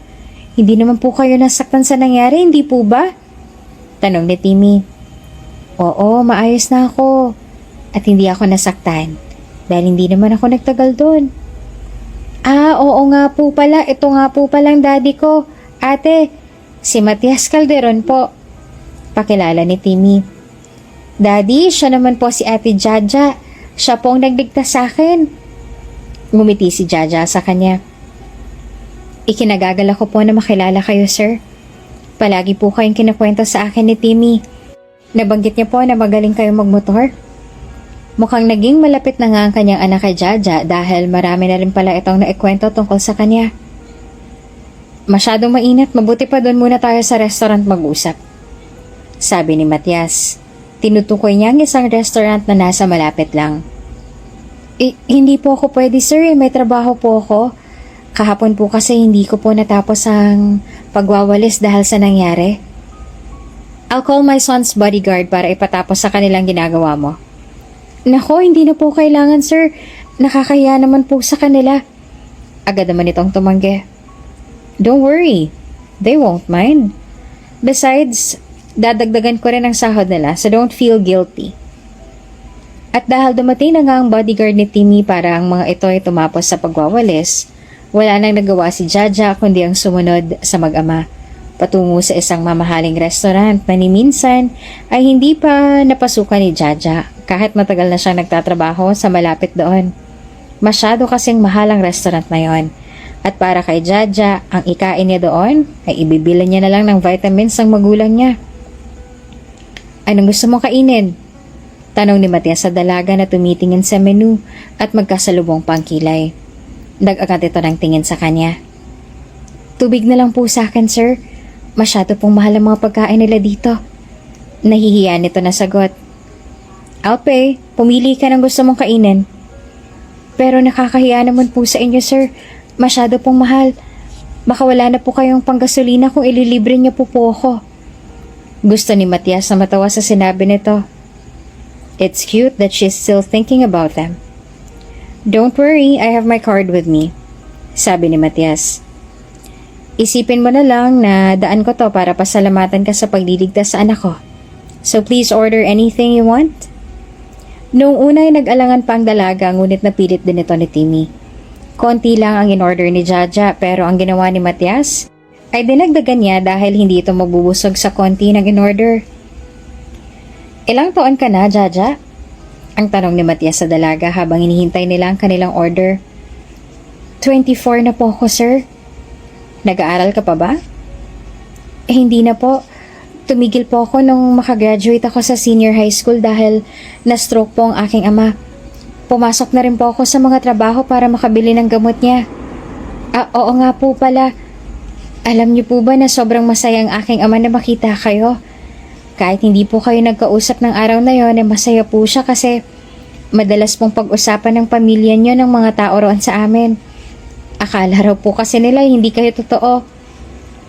Hindi naman po kayo nasaktan sa nangyari, hindi po ba? Tanong ni Timmy. Oo, maayos na ako. At hindi ako nasaktan. Dahil hindi naman ako nagtagal doon. Oo nga po pala. Ito nga po palang daddy ko. Ate, si Matias Calderon po. Pakilala ni Timmy. Daddy, siya naman po si Ate Jaja. Siya po ang nagligtas sa akin. Ngumiti si Jaja sa kanya. Ikinagagala ko po na makilala kayo, sir. Palagi po kayong kinakwento sa akin ni Timmy. Nabanggit niya po na magaling kayong magmotor. Mukhang naging malapit na nga ang kanyang anak kay Jaja dahil marami na rin pala itong naikwento tungkol sa kanya. Masyadong mainit, mabuti pa doon muna tayo sa restaurant mag-usap. Sabi ni Matias. Tinutukoy niya ang isang restaurant na nasa malapit lang. Hindi po ako pwede, sir. May trabaho po ako. Kahapon po kasi hindi ko po natapos ang pagwawalis dahil sa nangyari. I'll call my son's bodyguard para ipatapos sa kanilang ginagawa mo. Nako, hindi na po kailangan, sir. Nakakahiya naman po sa kanila. Agad naman itong tumanggi. Don't worry. They won't mind. Besides, dadagdagan ko rin ang sahod nila so don't feel guilty. At dahil dumating na nga ang bodyguard ni Timmy para ang mga ito ay tumapos sa pagwawalis, wala nang nagawa si Jaja kundi ang sumunod sa mag-ama. Patungo sa isang mamahaling restaurant na ni minsan ay hindi pa napasukan ni Jaja kahit matagal na siyang nagtatrabaho sa malapit doon. Masyado kasing mahal ang restaurant na yon. At para kay Jaja, ang ikain niya doon ay ibibili niya na lang ng vitamins ng magulang niya. Anong gusto mong kainin? Tanong ni Matias sa dalaga na tumitingin sa menu at magkasalubong pangkilay. Nag-agad ito ng tingin sa kanya. Tubig na lang po sa akin, sir. Masyado pong mahal ang mga pagkain nila dito. Nahihiya nito na sagot. I'll pay. Pumili ka ng gusto mong kainin. Pero nakakahiya naman po sa inyo, sir. Masyado pong mahal. Baka wala na po kayong panggasolina kung ililibre niyo po ako. Gusto ni Matias na matawa sa sinabi nito. It's cute that she's still thinking about them. Don't worry, I have my card with me. Sabi ni Matias. Isipin mo na lang na daan ko to para pasalamatan ka sa pagliligtas sa anak ko. So please order anything you want. Noong una ay nag-alangan pa ang dalaga ngunit napilit din ito ni Timmy. Konti lang ang in-order ni Jaja pero ang ginawa ni Matias ay dinagdagan niya dahil hindi ito magbubusog sa konti ng in-order. Ilang taon ka na, Jaja? Ang tanong ni Matias sa dalaga habang hinihintay nila ang kanilang order. 24 na po ako, sir. Nag-aaral ka pa ba? Hindi na po. Tumigil po ako nung makagraduate ako sa senior high school dahil na-stroke po ang aking ama. Pumasok na rin po ako sa mga trabaho para makabili ng gamot niya. Oo nga po pala. Alam niyo po ba na sobrang masaya ang aking ama na makita kayo? Kahit hindi po kayo nagkausap ng araw na yon, masaya po siya kasi madalas pong pag-usapan ng pamilya niyo ng mga tao roon sa amin. Akala raw po kasi nila hindi kayo totoo.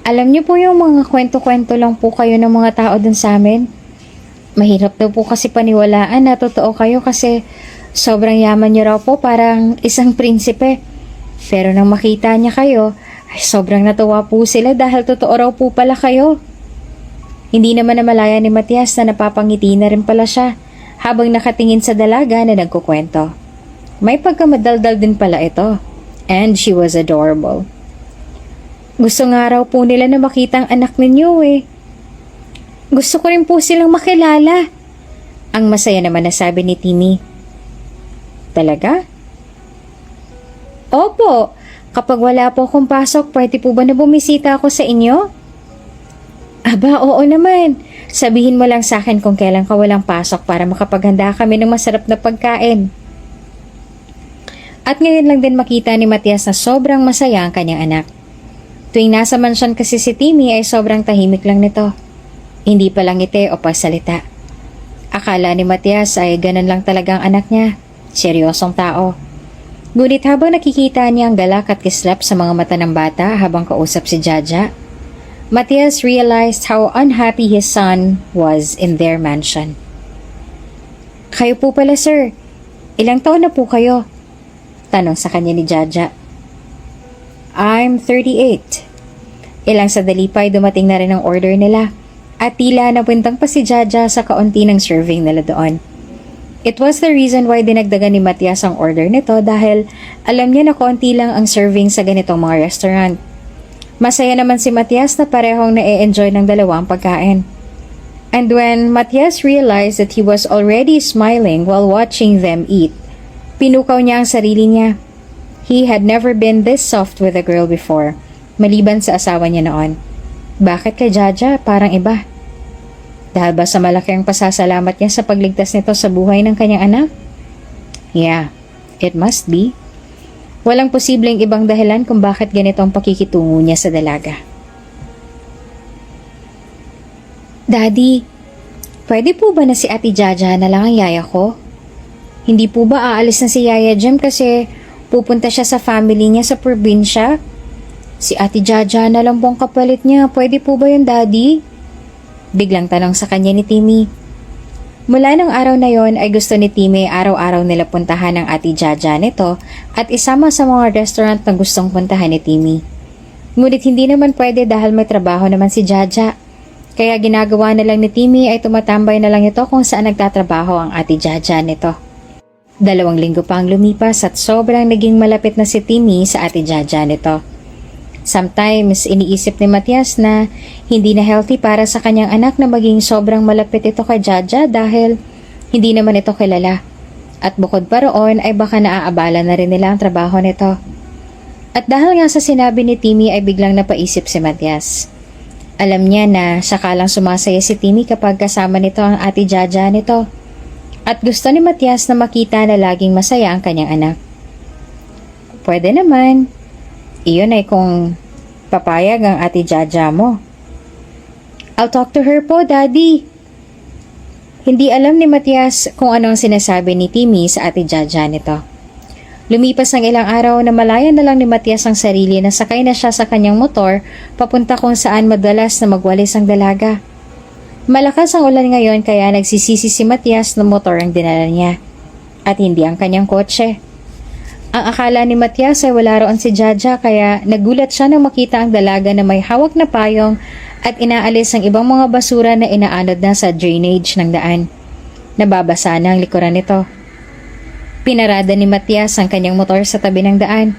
Alam niyo po yung mga kwento-kwento lang po kayo ng mga tao dun sa amin. Mahirap daw po kasi paniwalaan na totoo kayo kasi sobrang yaman niyo raw po parang isang prinsipe. Pero nang makita niya kayo, Ay, sobrang natuwa po sila dahil totoo raw po pala kayo. Hindi naman namalaya ni Matias na napapangiti na rin pala siya habang nakatingin sa dalaga na nagkukwento. May pagkamadaldal din pala ito. And she was adorable. Gusto nga raw po nila na makita ang anak ninyo eh. Gusto ko rin po silang makilala. Ang masaya naman na sabi ni Timmy. Talaga? Opo, kapag wala po akong pasok, pwede po ba na bumisita ako sa inyo? Aba, oo naman. Sabihin mo lang sa akin kung kailan ka walang pasok para makapaghanda kami ng masarap na pagkain. At ngayon lang din makita ni Matias na sobrang masaya ang kanyang anak. Tuwing nasa mansyon kasi si Timmy ay sobrang tahimik lang nito. Hindi pa lang ngiti o pagsalita. Akala ni Matias ay ganun lang talagang anak niya. Seryosong tao. Ngunit habang nakikita niya ang galak at kislap sa mga mata ng bata habang kausap si Jaja, Matias realized how unhappy his son was in their mansion. Kayo po pala, sir. Ilang taon na po kayo? Tanong sa kanya ni Jaja. I'm 38. Ilang sandali pa ay dumating na rin ang order nila at tila napwintang pa si Jaja sa kaunti ng serving nila doon. It was the reason why dinagdagan ni Matias ang order nito dahil alam niya na kaunti lang ang serving sa ganitong mga restaurant. Masaya naman si Matias na parehong na-enjoy ng dalawang pagkain. And when Matias realized that he was already smiling while watching them eat, pinukaw niya ang sarili niya. He had never been this soft with a girl before, maliban sa asawa niya noon. Bakit kay Jaja parang iba? Dahil ba sa malaki ang pasasalamat niya sa pagligtas nito sa buhay ng kanyang anak? Yeah, it must be. Walang posibleng ibang dahilan kung bakit ganito ang pakikitungo niya sa dalaga. Daddy, pwede po ba na si Ate Jaja na lang ang yaya ko? Hindi po ba aalis na si Yaya Jem kasi pupunta siya sa family niya sa probinsya? Si Ate Jaja na lang pong kapalit niya. Pwede po ba yun, Daddy? Biglang tanong sa kanya ni Timmy. Mula ng araw na yon ay gusto ni Timmy araw-araw nila puntahan ang Ate Jaja nito at isama sa mga restaurant na gustong puntahan ni Timmy. Ngunit hindi naman pwede dahil may trabaho naman si Jaja. Kaya ginagawa na lang ni Timmy ay tumatambay na lang ito kung saan nagtatrabaho ang Ate Jaja nito. 2 linggo pa ang lumipas at sobrang naging malapit na si Timmy sa Ate Jaja nito. Sometimes, iniisip ni Matias na hindi na healthy para sa kanyang anak na maging sobrang malapit ito kay Jaja dahil hindi naman ito kilala. At bukod pa roon ay baka naaabala na rin nila ang trabaho nito. At dahil nga sa sinabi ni Timmy ay biglang napaisip si Matias. Alam niya na sakalang sumasaya si Timmy kapag kasama nito ang Ate Jaja nito. At gusto ni Matias na makita na laging masaya ang kanyang anak. Pwede naman. Iyon ay kung papayag ang Ate Jaja mo. I'll talk to her po, Daddy. Hindi alam ni Matias kung ano ang sinasabi ni Timmy sa Ate Jaja nito. Lumipas ng ilang araw na malaya na lang ni Matias ang sarili na sakay na siya sa kanyang motor papunta kung saan madalas na magwalis ang dalaga. Malakas ang ulan ngayon kaya nagsisisi si Matias na motor ang dinala niya at hindi ang kanyang kotse. Ang akala ni Matias ay wala roon si Jaja kaya nagulat siya nang makita ang dalaga na may hawak na payong at inaalis ang ibang mga basura na inaanod na sa drainage ng daan. Nababasa na ang likuran nito. Pinarada ni Matias ang kanyang motor sa tabi ng daan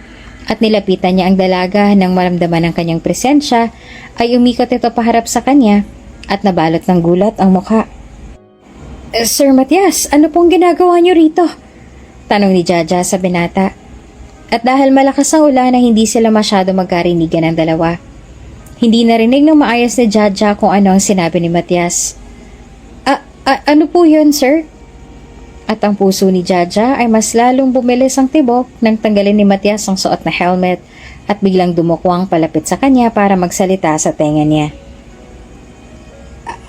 at nilapitan niya ang dalaga nang maramdaman ang kanyang presensya ay umikot ito paharap sa kanya at nabalot ng gulat ang mukha. Sir Matias, ano pong ginagawa niyo rito? Tanong ni Jaja sa binata. At dahil malakas ang ulan na hindi sila masyado magkarinigan ng dalawa. Hindi narinig ng maayos ni Jaja kung ano ang sinabi ni Matias. Ano po yun, sir? At ang puso ni Jaja ay mas lalong bumilis ang tibok nang tanggalin ni Matias ang suot na helmet at biglang dumukwang palapit sa kanya para magsalita sa tenga niya.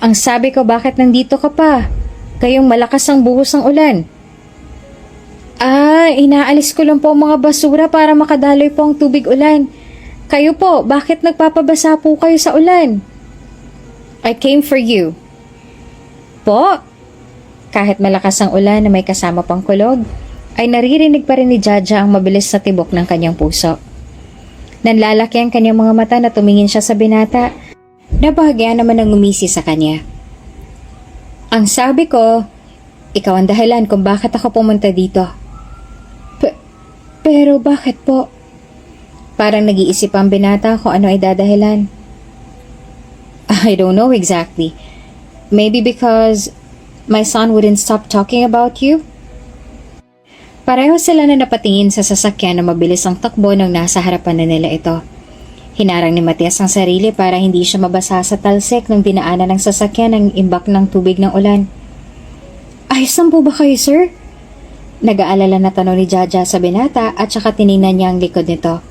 Ang sabi ko, bakit nandito ka pa? Kayong malakas ang buhos ng ulan. Inaalis ko lang po ang mga basura para makadaloy po ang tubig ulan. Kayo po, bakit nagpapabasa po kayo sa ulan? I came for you. Po? Kahit malakas ang ulan na may kasama pang kulog, ay naririnig pa rin ni Jaja ang mabilis na tibok ng kanyang puso. Nanlalaki ang kanyang mga mata na tumingin siya sa binata. Nabahagyaan naman ang ngumisi sa kanya. Ang sabi ko, ikaw ang dahilan kung bakit ako pumunta dito. Pero bakit po? Parang nag-iisip ang binata kung ano ay dadahilan. I don't know exactly. Maybe because my son wouldn't stop talking about you? Pareho sila na napatingin sa sasakyan na mabilis ang takbo nang nasa harapan na nila ito. Hinarang ni Matias ang sarili para hindi siya mabasa sa talsik nung dinaanan ng sasakyan ng imbak ng tubig ng ulan. Ayos lang po ba kayo, sir? Nag-aalala na tanong ni Jaja sa binata at saka tiningnan niya ang likod nito.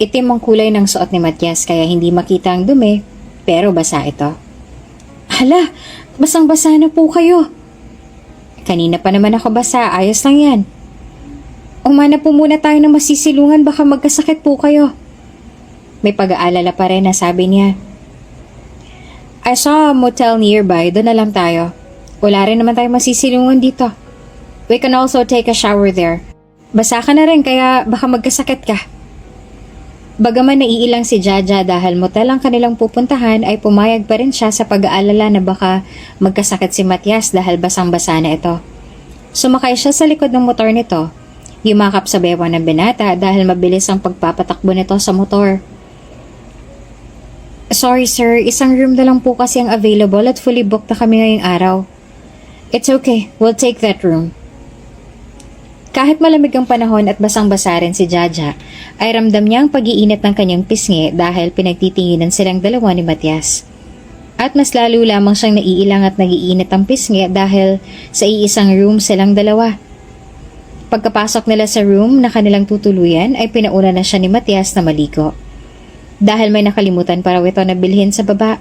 Itim ang kulay ng suot ni Matias kaya hindi makita ang dumi, pero basa ito. Hala, basang-basa na po kayo. Kanina pa naman ako basa, ayos lang yan. Umana po muna tayo na masisilungan, baka magkasakit po kayo. May pag-aalala pa rin na sabi niya. I saw a motel nearby, doon na lang tayo. Wala rin naman tayo masisilungan dito. We can also take a shower there. Basa ka na rin kaya baka magkasakit ka. Bagaman naiilang si Jaja dahil motel ang kanilang pupuntahan ay pumayag pa rin siya sa pag-aalala na baka magkasakit si Matias dahil basang-basa na ito. Sumakay siya sa likod ng motor nito. Yumakap sa bewa ng binata dahil mabilis ang pagpapatakbo nito sa motor. Sorry sir, isang room na lang po kasi ang available at fully booked na kami ngayong araw. It's okay, we'll take that room. Kahit malamig ang panahon at basang-basa rin si Jaja, ay ramdam niya ang pag-iinit ng kanyang pisngi dahil pinagtitinginan silang dalawa ni Matias. At mas lalo lamang siyang naiilang at nagiinit ang pisngi dahil sa iisang room silang dalawa. Pagkapasok nila sa room na kanilang tutuluyan ay pinauna na siya ni Matias na maligo. Dahil may nakalimutan pa raw ito na bilhin sa baba.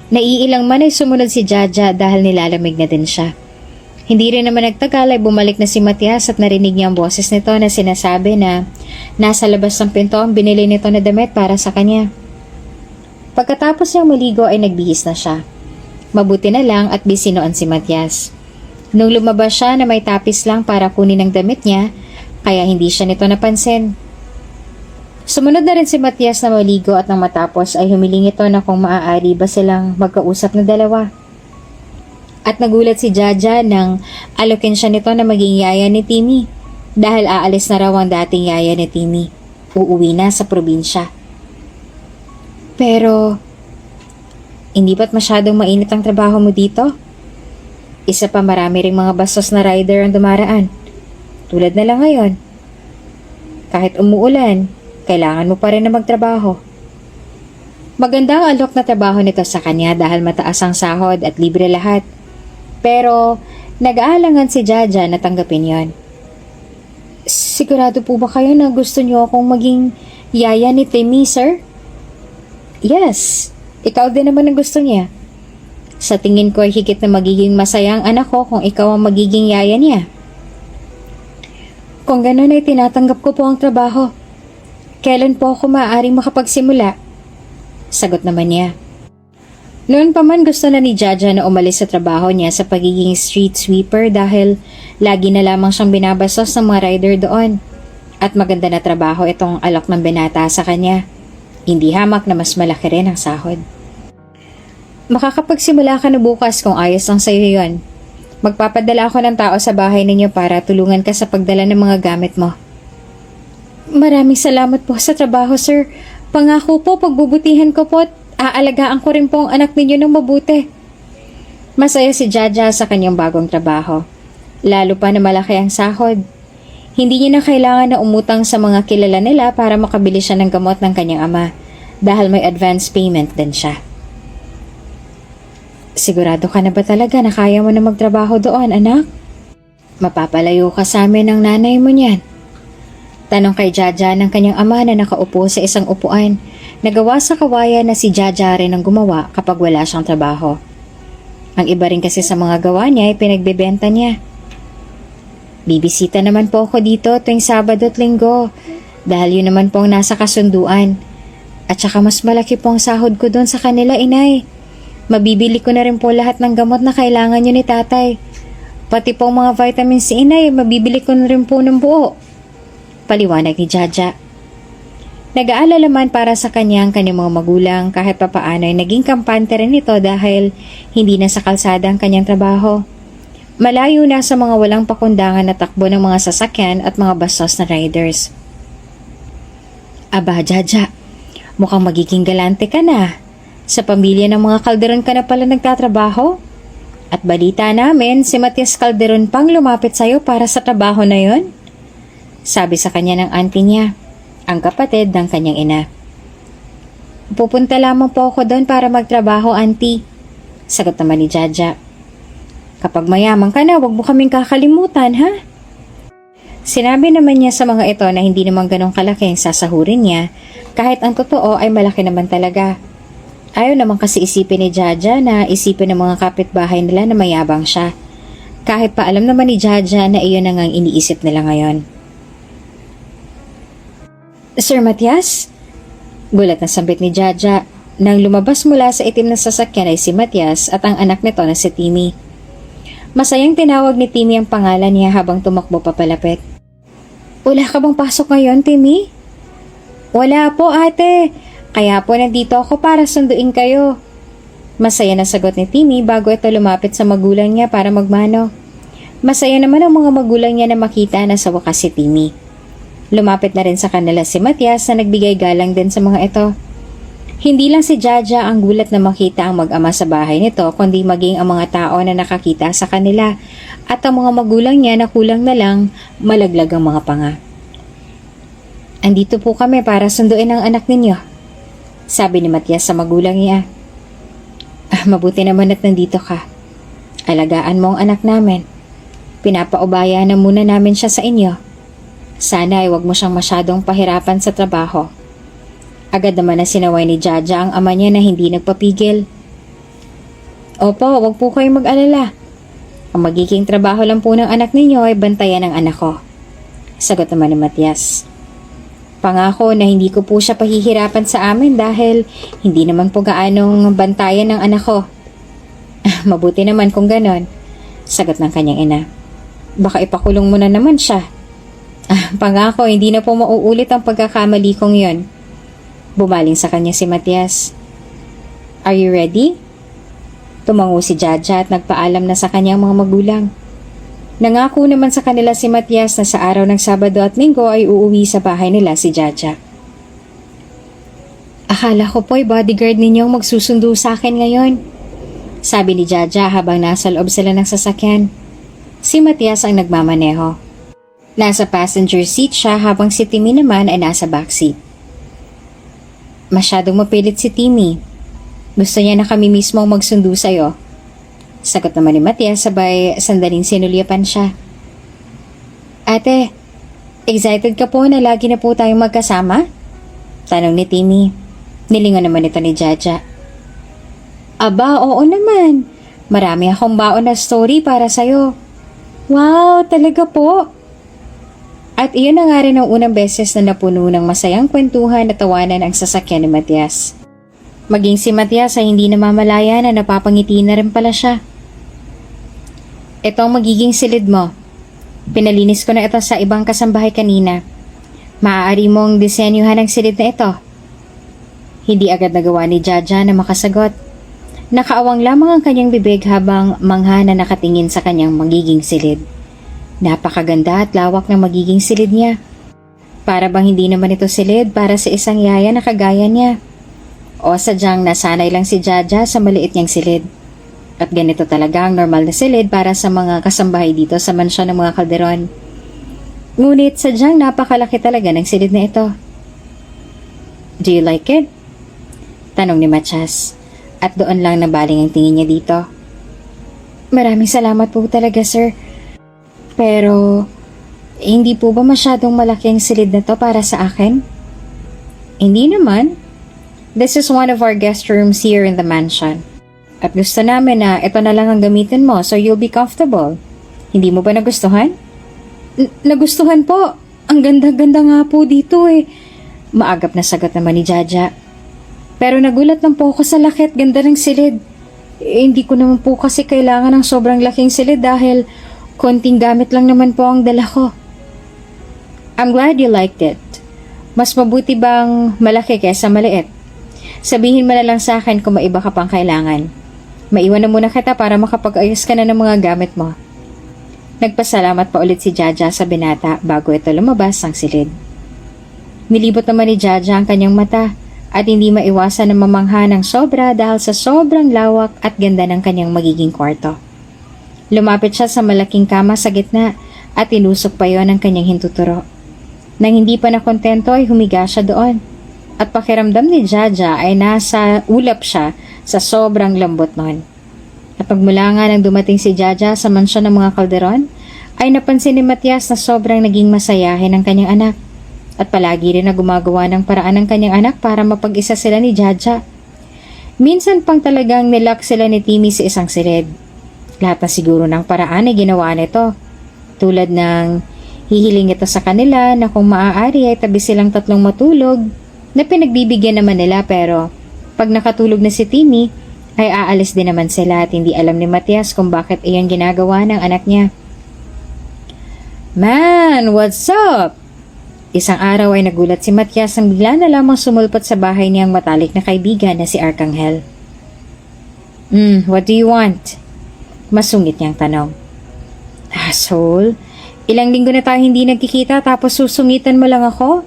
Naiilang man ay sumunod si Jaja dahil nilalamig na din siya. Hindi rin naman nagtagal ay bumalik na si Matias at narinig niya ang boses nito na sinasabi na nasa labas ng pinto ang binili nito na damit para sa kanya. Pagkatapos niyang maligo ay nagbihis na siya. Mabuti na lang at busy noon si Matias. Nung lumabas siya na may tapis lang para kunin ang damit niya, kaya hindi siya nito napansin. Sumunod na rin si Matias na maligo at nang matapos ay humiling ito na kung maaari ba silang magkausap na dalawa. At nagulat si Jaja nang alokin siya nito na maging yaya ni Timmy dahil aalis na raw ang dating yaya ni Timmy. Uuwi na sa probinsya. Pero, hindi ba't masyadong mainit ang trabaho mo dito? Isa pa marami ring mga bastos na rider ang dumaraan. Tulad na lang ngayon. Kahit umuulan, kailangan mo pa rin na magtrabaho. Maganda ang alok na trabaho nito sa kanya dahil mataas ang sahod at libre lahat. Pero, nag-aalangan si Jaja na tanggapin yon. Sigurado po ba kayo na gusto niyo akong maging yaya ni Timmy, sir? Yes, ikaw din naman ang gusto niya. Sa tingin ko ay higit na magiging masaya ang anak ko kung ikaw ang magiging yaya niya. Kung gano'n ay tinatanggap ko po ang trabaho. Kailan po ako maaaring makapagsimula? Sagot naman niya. Noon pa man gusto na ni Jaja na umalis sa trabaho niya sa pagiging street sweeper dahil lagi na lamang siyang binabastos ng mga rider doon. At maganda na trabaho itong alok ng binata sa kanya. Hindi hamak na mas malaki rin ang sahod. Makakapagsimula ka na bukas kung ayos lang sa'yo yon. Magpapadala ako ng tao sa bahay ninyo para tulungan ka sa pagdala ng mga gamit mo. Maraming salamat po sa trabaho, sir. Pangako po, pagbubutihan ko po at aalagaan ko rin po ang anak ninyo ng mabuti. Masaya si Jaja sa kanyang bagong trabaho. Lalo pa na malaki ang sahod. Hindi niya na kailangan na umutang sa mga kilala nila para makabili siya ng gamot ng kanyang ama dahil may advance payment din siya. Sigurado ka na ba talaga na kaya mo na magtrabaho doon, anak? Mapapalayo ka sa amin ng nanay mo niyan. Tanong kay Jaja ng kanyang ama na nakaupo sa isang upuan. Nagawa sa kawayan na si Jaja rin ang gumawa kapag wala siyang trabaho. Ang iba rin kasi sa mga gawa niya ay pinagbebenta niya. Bibisita naman po ako dito tuwing Sabado at Linggo dahil yun naman po ang nasa kasunduan. At saka mas malaki po ang sahod ko doon sa kanila, inay. Mabibili ko na rin po lahat ng gamot na kailangan nyo ni tatay. Pati po mga vitamin C, inay, mabibili ko na rin po ng buo. Paliwanag ni Jaja. Nag-aalala man para sa kanyang mga magulang kahit papaano ay naging kampante rin ito dahil hindi na sa kalsada ang kanyang trabaho. Malayo na sa mga walang pakundangan na takbo ng mga sasakyan at mga bastos na riders. Aba, Jaja, mukhang magiging galante ka na. Sa pamilya ng mga Calderon ka na pala nagtatrabaho? At balita namin, si Matias Calderon pang lumapit sa'yo para sa trabaho na yon? Sabi sa kanya ng auntie niya, ang kapatid ng kanyang ina. Pupunta lamang po ako doon para magtrabaho, auntie. Sagot naman ni Jaja. Kapag mayaman ka na, huwag mo kaming kakalimutan, ha? Sinabi naman niya sa mga ito na hindi naman ganong kalaki ang sasahurin niya, kahit ang totoo ay malaki naman talaga. Ayaw naman kasi isipin ni Jaja na isipin ng mga kapitbahay nila na mayabang siya. Kahit pa alam naman ni Jaja na iyon na ngang iniisip nila ngayon. Sir Matias? Gulat na sambit ni Jaja. Nang lumabas mula sa itim na sasakyan ay si Matias at ang anak nito na si Timmy. Masayang tinawag ni Timmy ang pangalan niya habang tumakbo papalapit. Wala ka bang pasok ngayon, Timmy? Wala po, ate. Kaya po nandito ako para sunduin kayo. Masaya na sagot ni Timmy bago ito lumapit sa magulang niya para magmano. Masaya naman ang mga magulang niya na makita na sa wakas si Timmy. Lumapit na rin sa kanila si Matias na nagbigay galang din sa mga ito. Hindi lang si Jaja ang gulat na makita ang mag-ama sa bahay nito, kundi maging ang mga tao na nakakita sa kanila at ang mga magulang niya na kulang na lang malaglag ang mga panga. Andito po kami para sunduin ang anak ninyo, sabi ni Matias sa magulang niya. Mabuti naman at nandito ka. Alagaan mo ang anak namin. Pinapaubaya na muna namin siya sa inyo. Sana ay wag mo siyang masyadong pahirapan sa trabaho. Agad naman na sinaway ni Jaja ang ama niya na hindi nagpapigil. Opo, wag po kayong mag-alala. Ang magiging trabaho lang po ng anak ninyo ay bantayan ng anak ko. Sagot naman ni Matias. Pangako na hindi ko po siya pahihirapan sa amin dahil hindi naman po gaanong bantayan ng anak ko. Mabuti naman kung ganon. Sagot ng kanyang ina. Baka ipakulong mo na naman siya. Pangako, hindi na po mauulit ang pagkakamali kong yon. Bumaling sa kanya si Matias. Are you ready? Tumango si Jaja at nagpaalam na sa kanyang mga magulang. Nangako naman sa kanila si Matias na sa araw ng Sabado at Linggo ay uuwi sa bahay nila si Jaja. Akala ko po'y bodyguard ninyong magsusundo sa akin ngayon, sabi ni Jaja habang nasa loob sila ng sasakyan. Si Matias ang nagmamaneho. Nasa passenger seat siya habang si Timmy naman ay nasa backseat. Masyadong mapilit si Timmy. Gusto niya na kami mismo magsundo sa'yo. Sagot naman ni Matias sabay sandaling sinulyapan siya. Ate, excited ka po na lagi na po tayong magkasama? Tanong ni Timmy. Nilingon naman ito ni Jaja. Aba, oo naman. Marami akong baon na story para sa'yo. Wow, talaga po? At iyon na nga rin ang unang beses na napuno ng masayang kwentuhan at tawanan ang sasakyan ni Matias. Maging si Matias ay hindi namamalaya na napapangiti na rin pala siya. Ito ang magiging silid mo. Pinalinis ko na ito sa ibang kasambahay kanina. Maaari mong disenyuhan ang silid na ito. Hindi agad nagawa ni Jaja na makasagot. Nakaawang lamang ang kanyang bibig habang mangha na nakatingin sa kanyang magiging silid. Napakaganda at lawak ng magiging silid niya. Para bang hindi naman ito silid para sa isang yaya na kagaya niya. O sadyang nasanay lang si Jaja sa maliit niyang silid. At ganito talaga ang normal na silid para sa mga kasambahay dito sa mansyon ng mga Calderon. Ngunit sadyang napakalaki talaga ng silid na ito. Do you like it? Tanong ni Matias. At doon lang nabaling ang tingin niya dito. Maraming salamat po talaga, sir. Pero, hindi po ba masyadong malaki ang silid na to para sa akin? Hindi naman. This is one of our guest rooms here in the mansion. At gusto namin na ito na lang ang gamitin mo so you'll be comfortable. Hindi mo ba nagustuhan? Nagustuhan po. Ang ganda-ganda nga po dito eh. Maagap na sagot naman ni Jaja. Pero nagulat lang po ako sa laki at ganda ng silid. Hindi ko naman po kasi kailangan ng sobrang laking silid dahil konting gamit lang naman po ang dala ko. I'm glad you liked it. Mas mabuti bang malaki kaysa maliit? Sabihin mo na lang sa akin kung may iba ka pang kailangan. Maiwan na muna kita para makapag-ayos ka na ng mga gamit mo. Nagpasalamat pa ulit si Jaja sa binata bago ito lumabas ang silid. Nilibot naman ni Jaja ang kanyang mata at hindi maiwasan na mamangha ng sobra dahil sa sobrang lawak at ganda ng kanyang magiging kwarto. Lumapit siya sa malaking kama sa gitna at tinusok pa yon ang kanyang hintuturo. Nang hindi pa nakontento ay humiga siya doon at pakiramdam ni Jaja ay nasa ulap siya sa sobrang lambot noon. At pagmula nga nang dumating si Jaja sa mansyon ng mga kalderon, ay napansin ni Matias na sobrang naging masayahin ng kanyang anak. At palagi rin na gumagawa ng paraan ng kanyang anak para mapag-isa sila ni Jaja. Minsan pang talagang nilak sila ni Timmy sa isang silid. Lahat na siguro ng paraan ay ginawa nito. Tulad ng hihiling ito sa kanila na kung maaari ay tabi silang tatlong matulog na pinagbibigyan naman nila pero pag nakatulog na si Timmy, ay aalis din naman sila at hindi alam ni Matias kung bakit iyan ginagawa ng anak niya. Man, what's up? Isang araw ay nagulat si Matias nang bigla na lamang sumulpot sa bahay niyang matalik na kaibigan na si Arkanghel. What do you want? Masungit niyang tanong. Asshole, ilang linggo na tayo hindi nagkikita tapos susungitan mo lang ako?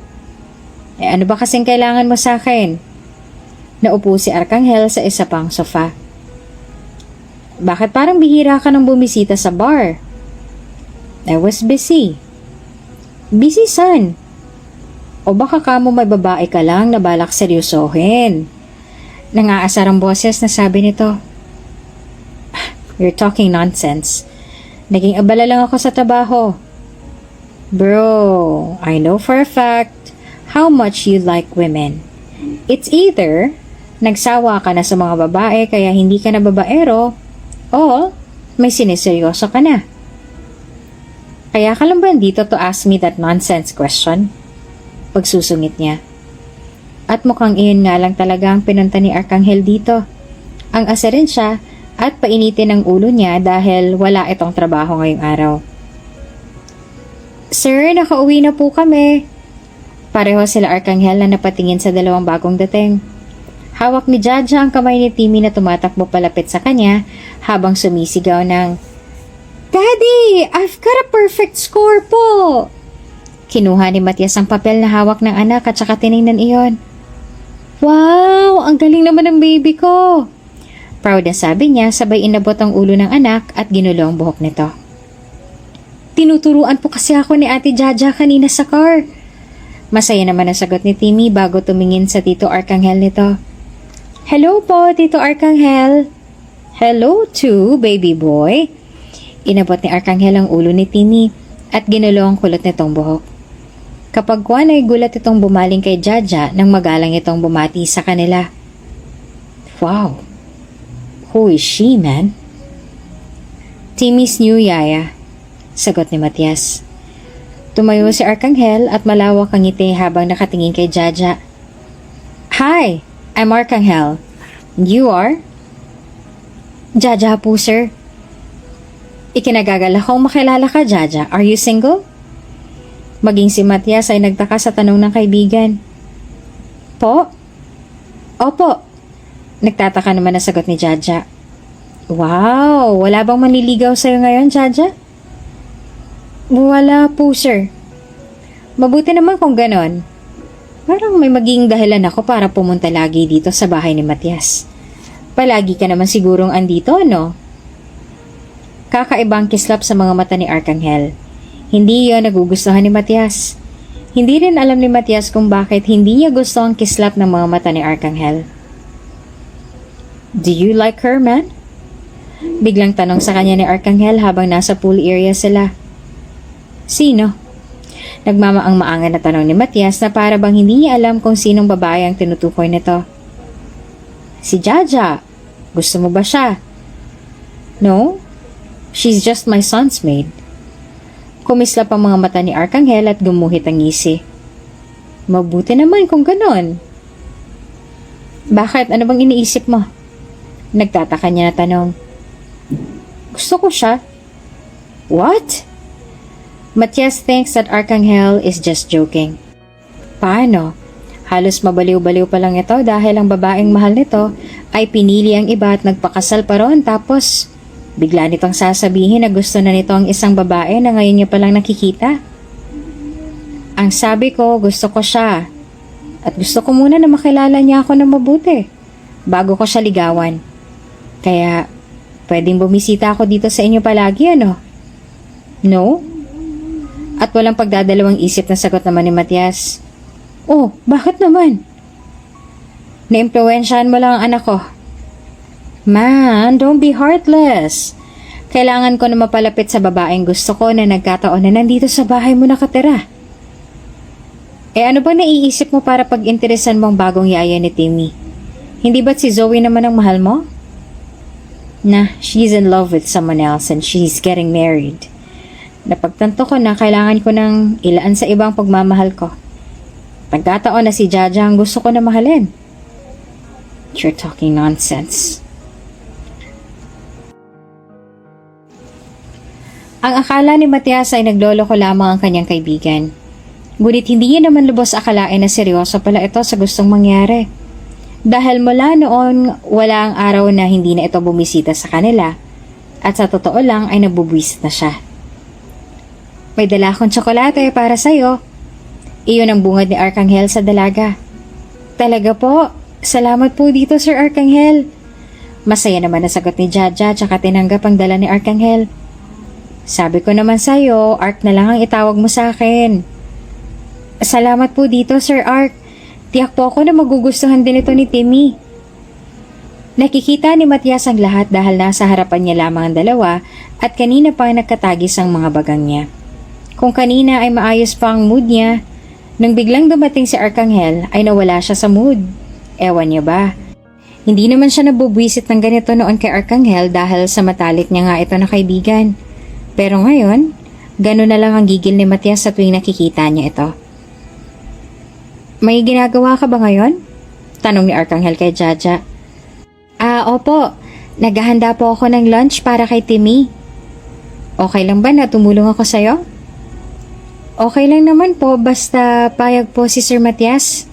Ano ba kasing kailangan mo sa akin? Naupo si Arkanghel sa isa pang sofa. Bakit parang bihira ka nang bumisita sa bar? I was busy. Busy saan? O baka kamo may babae ka lang na balak seryosohin? Nangaasar ang boses na sabi nito. You're talking nonsense. Naging abala lang ako sa trabaho. Bro, I know for a fact how much you like women. It's either nagsawa ka na sa mga babae kaya hindi ka na babaero o may siniseryoso ka na. Kaya ka lang ba dito to ask me that nonsense question? Pagsusungit niya. At mukhang iyon nga lang talaga ang pinunta ni Arkanghel dito. Ang asarin siya at painitin ang ulo niya dahil wala itong trabaho ngayong araw. Sir, nakauwi na po kami. Pareho sila Arkanghel na napatingin sa dalawang bagong dating. Hawak ni Jaja ang kamay ni Timmy na tumatakbo palapit sa kanya habang sumisigaw ng, Daddy, I've got a perfect score po! Kinuha ni Matias ang papel na hawak ng anak at saka tinignan iyon. Wow, ang galing naman ng baby ko! Proud na sabi niya sabay inabot ang ulo ng anak at ginulo ang buhok nito. Tinuturuan po kasi ako ni Ate Jaja kanina sa car. Masaya naman ang sagot ni Timmy bago tumingin sa Tito Arkanghel nito. Hello po, Tito Arkanghel. Hello too, baby boy. Inabot ni Arkanghel ang ulo ni Timmy at ginulo ang kulot nitong buhok. Kapag kuwan ay gulat itong bumaling kay Jaja nang magalang itong bumati sa kanila. Wow, who is she, man? Timmy's new yaya, sagot ni Matias. Tumayo si Arkanghel at malawak ang ngiti habang nakatingin kay Jaja. Hi, I'm Arkanghel. You are? Jaja po, sir. Ikinagagalak kong makilala ka, Jaja. Are you single? Maging si Matias ay nagtaka sa tanong ng kaibigan. Po? Opo. Nagtataka naman ang sagot ni Jaja. Wow, wala bang manliligaw sa'yo ngayon, Jaja? Wala po, sir. Mabuti naman kung ganon. Parang may maging dahilan ako para pumunta lagi dito sa bahay ni Matias. Palagi ka naman sigurong andito, no? Kakaibang kislap sa mga mata ni Arkanghel. Hindi yun nagugustuhan ni Matias. Hindi rin alam ni Matias kung bakit hindi niya gusto ang kislap ng mga mata ni Arkanghel. Do you like her, man? Biglang tanong sa kanya ni Arkanghel habang nasa pool area sila. Sino? Nagmamaang-maangan na tanong ni Matias na para bang hindi niya alam kung sinong babae ang tinutukoy nito. Si Jaja. Gusto mo ba siya? No? She's just my son's maid. Kumislap ang mga mata ni Arkanghel at gumuhit ang ngisi. Mabuti naman kung ganon. Bakit? Ano bang iniisip mo? Nagtataka niya na tanong. Gusto ko siya. What? Matias thinks that Arkanghel is just joking. Paano? Halos mabaliw-baliw pa lang ito dahil ang babaeng mahal nito ay pinili ang iba at nagpakasal pa ron, tapos bigla nitong sasabihin na gusto na nito ang isang babae na ngayon niya palang nakikita. Ang sabi ko, gusto ko siya. At gusto ko muna na makilala niya ako ng mabuti bago ko siya ligawan. Kaya pwedeng bumisita ako dito sa inyo palagi, ano? No? At walang pagdadalawang isip na sagot naman ni Matias. Oh, bakit naman? Naimpluwensyahan mo lang ang anak ko. Man, don't be heartless. Kailangan ko na mapalapit sa babaeng gusto ko na nagkataon na nandito sa bahay mo nakatira. Ano ba naiisip mo para pag-interesan mong bagong yaya ni Timmy? Hindi ba't si Zoe naman ang mahal mo? Nah, she's in love with someone else and she's getting married. Napagtanto ko na kailangan ko ng ilaan sa ibang pagmamahal ko. Nagkataon na si Jaja ang gusto ko na mahalin. You're talking nonsense. Ang akala ni Matias ay nagloloko lamang ang kanyang kaibigan. Ngunit hindi niya naman lubos akalain na seryoso pala ito sa gustong mangyari. Dahil mula noon, wala ang araw na hindi na ito bumisita sa kanila at sa totoo lang ay nabubwisit na siya. May dala akong tsokolate para sa'yo. Iyon ang bungad ni Arkanghel sa dalaga. Talaga po, salamat po dito Sir Arkanghel. Masaya naman na sagot ni Jaja tsaka tinanggap ang dala ni Arkanghel. Sabi ko naman sa'yo, Ark na lang ang itawag mo sa akin. Salamat po dito Sir Ark. Tiyak po ako na magugustuhan din ito ni Timmy. Nakikita ni Matias ang lahat dahil nasa harapan niya lamang ang dalawa at kanina pa nagkatagis ang mga bagang niya. Kung kanina ay maayos pa ang mood niya, nang biglang dumating si Arkanghel ay nawala siya sa mood. Ewan niya ba? Hindi naman siya nabubwisit ng ganito noon kay Arkanghel dahil sa matalik niya nga ito na kaibigan. Pero ngayon, gano'n na lang ang gigil ni Matias sa tuwing nakikita niya ito. May ginagawa ka ba ngayon? Tanong ni Arkanghel kay Jaja. Opo. Naghahanda po ako ng lunch para kay Timmy. Okay lang ba na tumulong ako sa'yo? Okay lang naman po, basta payag po si Sir Matias.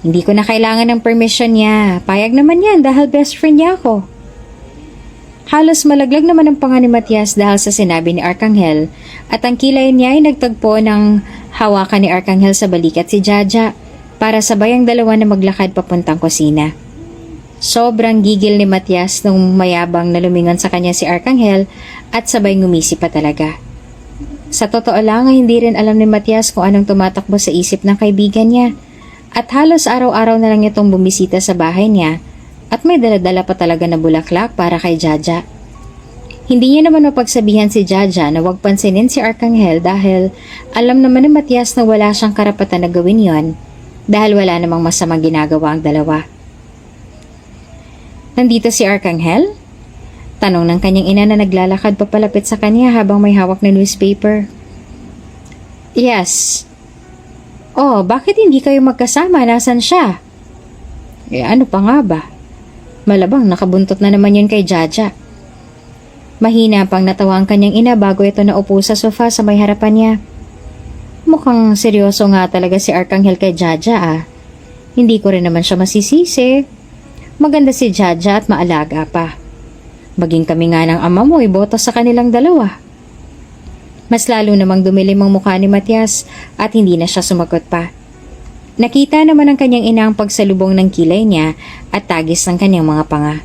Hindi ko na kailangan ng permission niya. Payag naman yan dahil best friend niya ako. Halos malaglag naman ang panga ni Matias dahil sa sinabi ni Arkanghel at ang kilay niya ay nagtagpo ng hawakan ni Arkanghel sa balikat si Jaja para sabay ang dalawa na maglakad papuntang kusina. Sobrang gigil ni Matias nung mayabang na lumingon sa kanya si Arkanghel at sabay ngumisi pa talaga. Sa totoo lang ay hindi rin alam ni Matias kung anong tumatakbo sa isip ng kaibigan niya at halos araw-araw na lang itong bumisita sa bahay niya at may dala-dala pa talaga na bulaklak para kay Jaja. Hindi niya naman mapagsabihan si Jaja na huwag pansinin si Arkanghel dahil alam naman ni Matias na wala siyang karapatan na gawin yon dahil wala namang masamang ginagawa ang dalawa. Nandito si Arkanghel? Tanong ng kanyang ina na naglalakad papalapit sa kanya habang may hawak na newspaper. Yes. Oh, bakit hindi kayo magkasama? Nasaan siya? Ano pa nga ba? Malabang nakabuntot na naman yun kay Jaja. Mahina pang natawa ang kanyang ina bago ito naupo sa sofa sa may harapan niya. Mukhang seryoso nga talaga si Arkanghel kay Jaja Hindi ko rin naman siya masisisi. Maganda si Jaja at maalaga pa. Maging kami nga ng ama mo, iboto sa kanilang dalawa. Mas lalo namang dumilim ang mukha ni Matias at hindi na siya sumagot pa. Nakita naman ng kanyang ina ang pagsalubong ng kilay niya at tagis ng kanyang mga panga.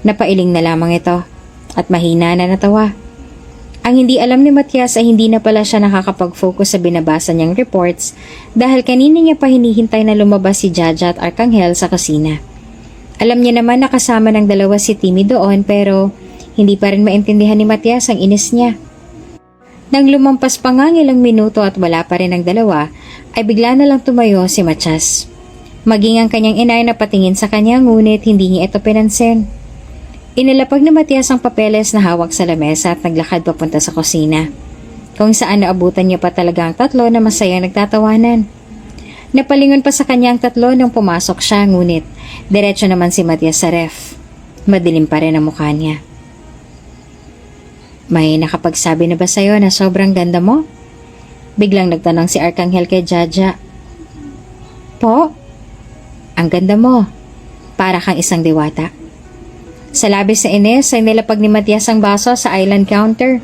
Napailing na lamang ito at mahina na natawa. Ang hindi alam ni Matias ay hindi na pala siya nakakapag-focus sa binabasa niyang reports dahil kanina niya pa hinihintay na lumabas si Jaja at Arkanghel sa kusina. Alam niya naman na kasama ng dalawa si Timmy doon pero hindi pa rin maintindihan ni Matias ang inis niya. Nang lumampas pa nga ilang minuto at wala pa rin ang dalawa, ay bigla na lang tumayo si Matias. Maging ang kanyang ina ay napatingin sa kanya ngunit hindi niya ito pinansin. Inilapag ni Matias ang papeles na hawak sa lamesa at naglakad papunta sa kusina, kung saan naabutan niya pa talaga ang tatlo na masayang nagtatawanan. Napalingon pa sa kanya ang tatlo nang pumasok siya ngunit diretso naman si Matias sa ref. Madilim pa rin ang mukha niya. May nakapagsabi na ba sa'yo na sobrang ganda mo? Biglang nagtanong si Arkanghel kay Jaja. Po? Ang ganda mo. Para kang isang diwata. Sa labis na Ines ay nilapag ni Matias ang baso sa island counter.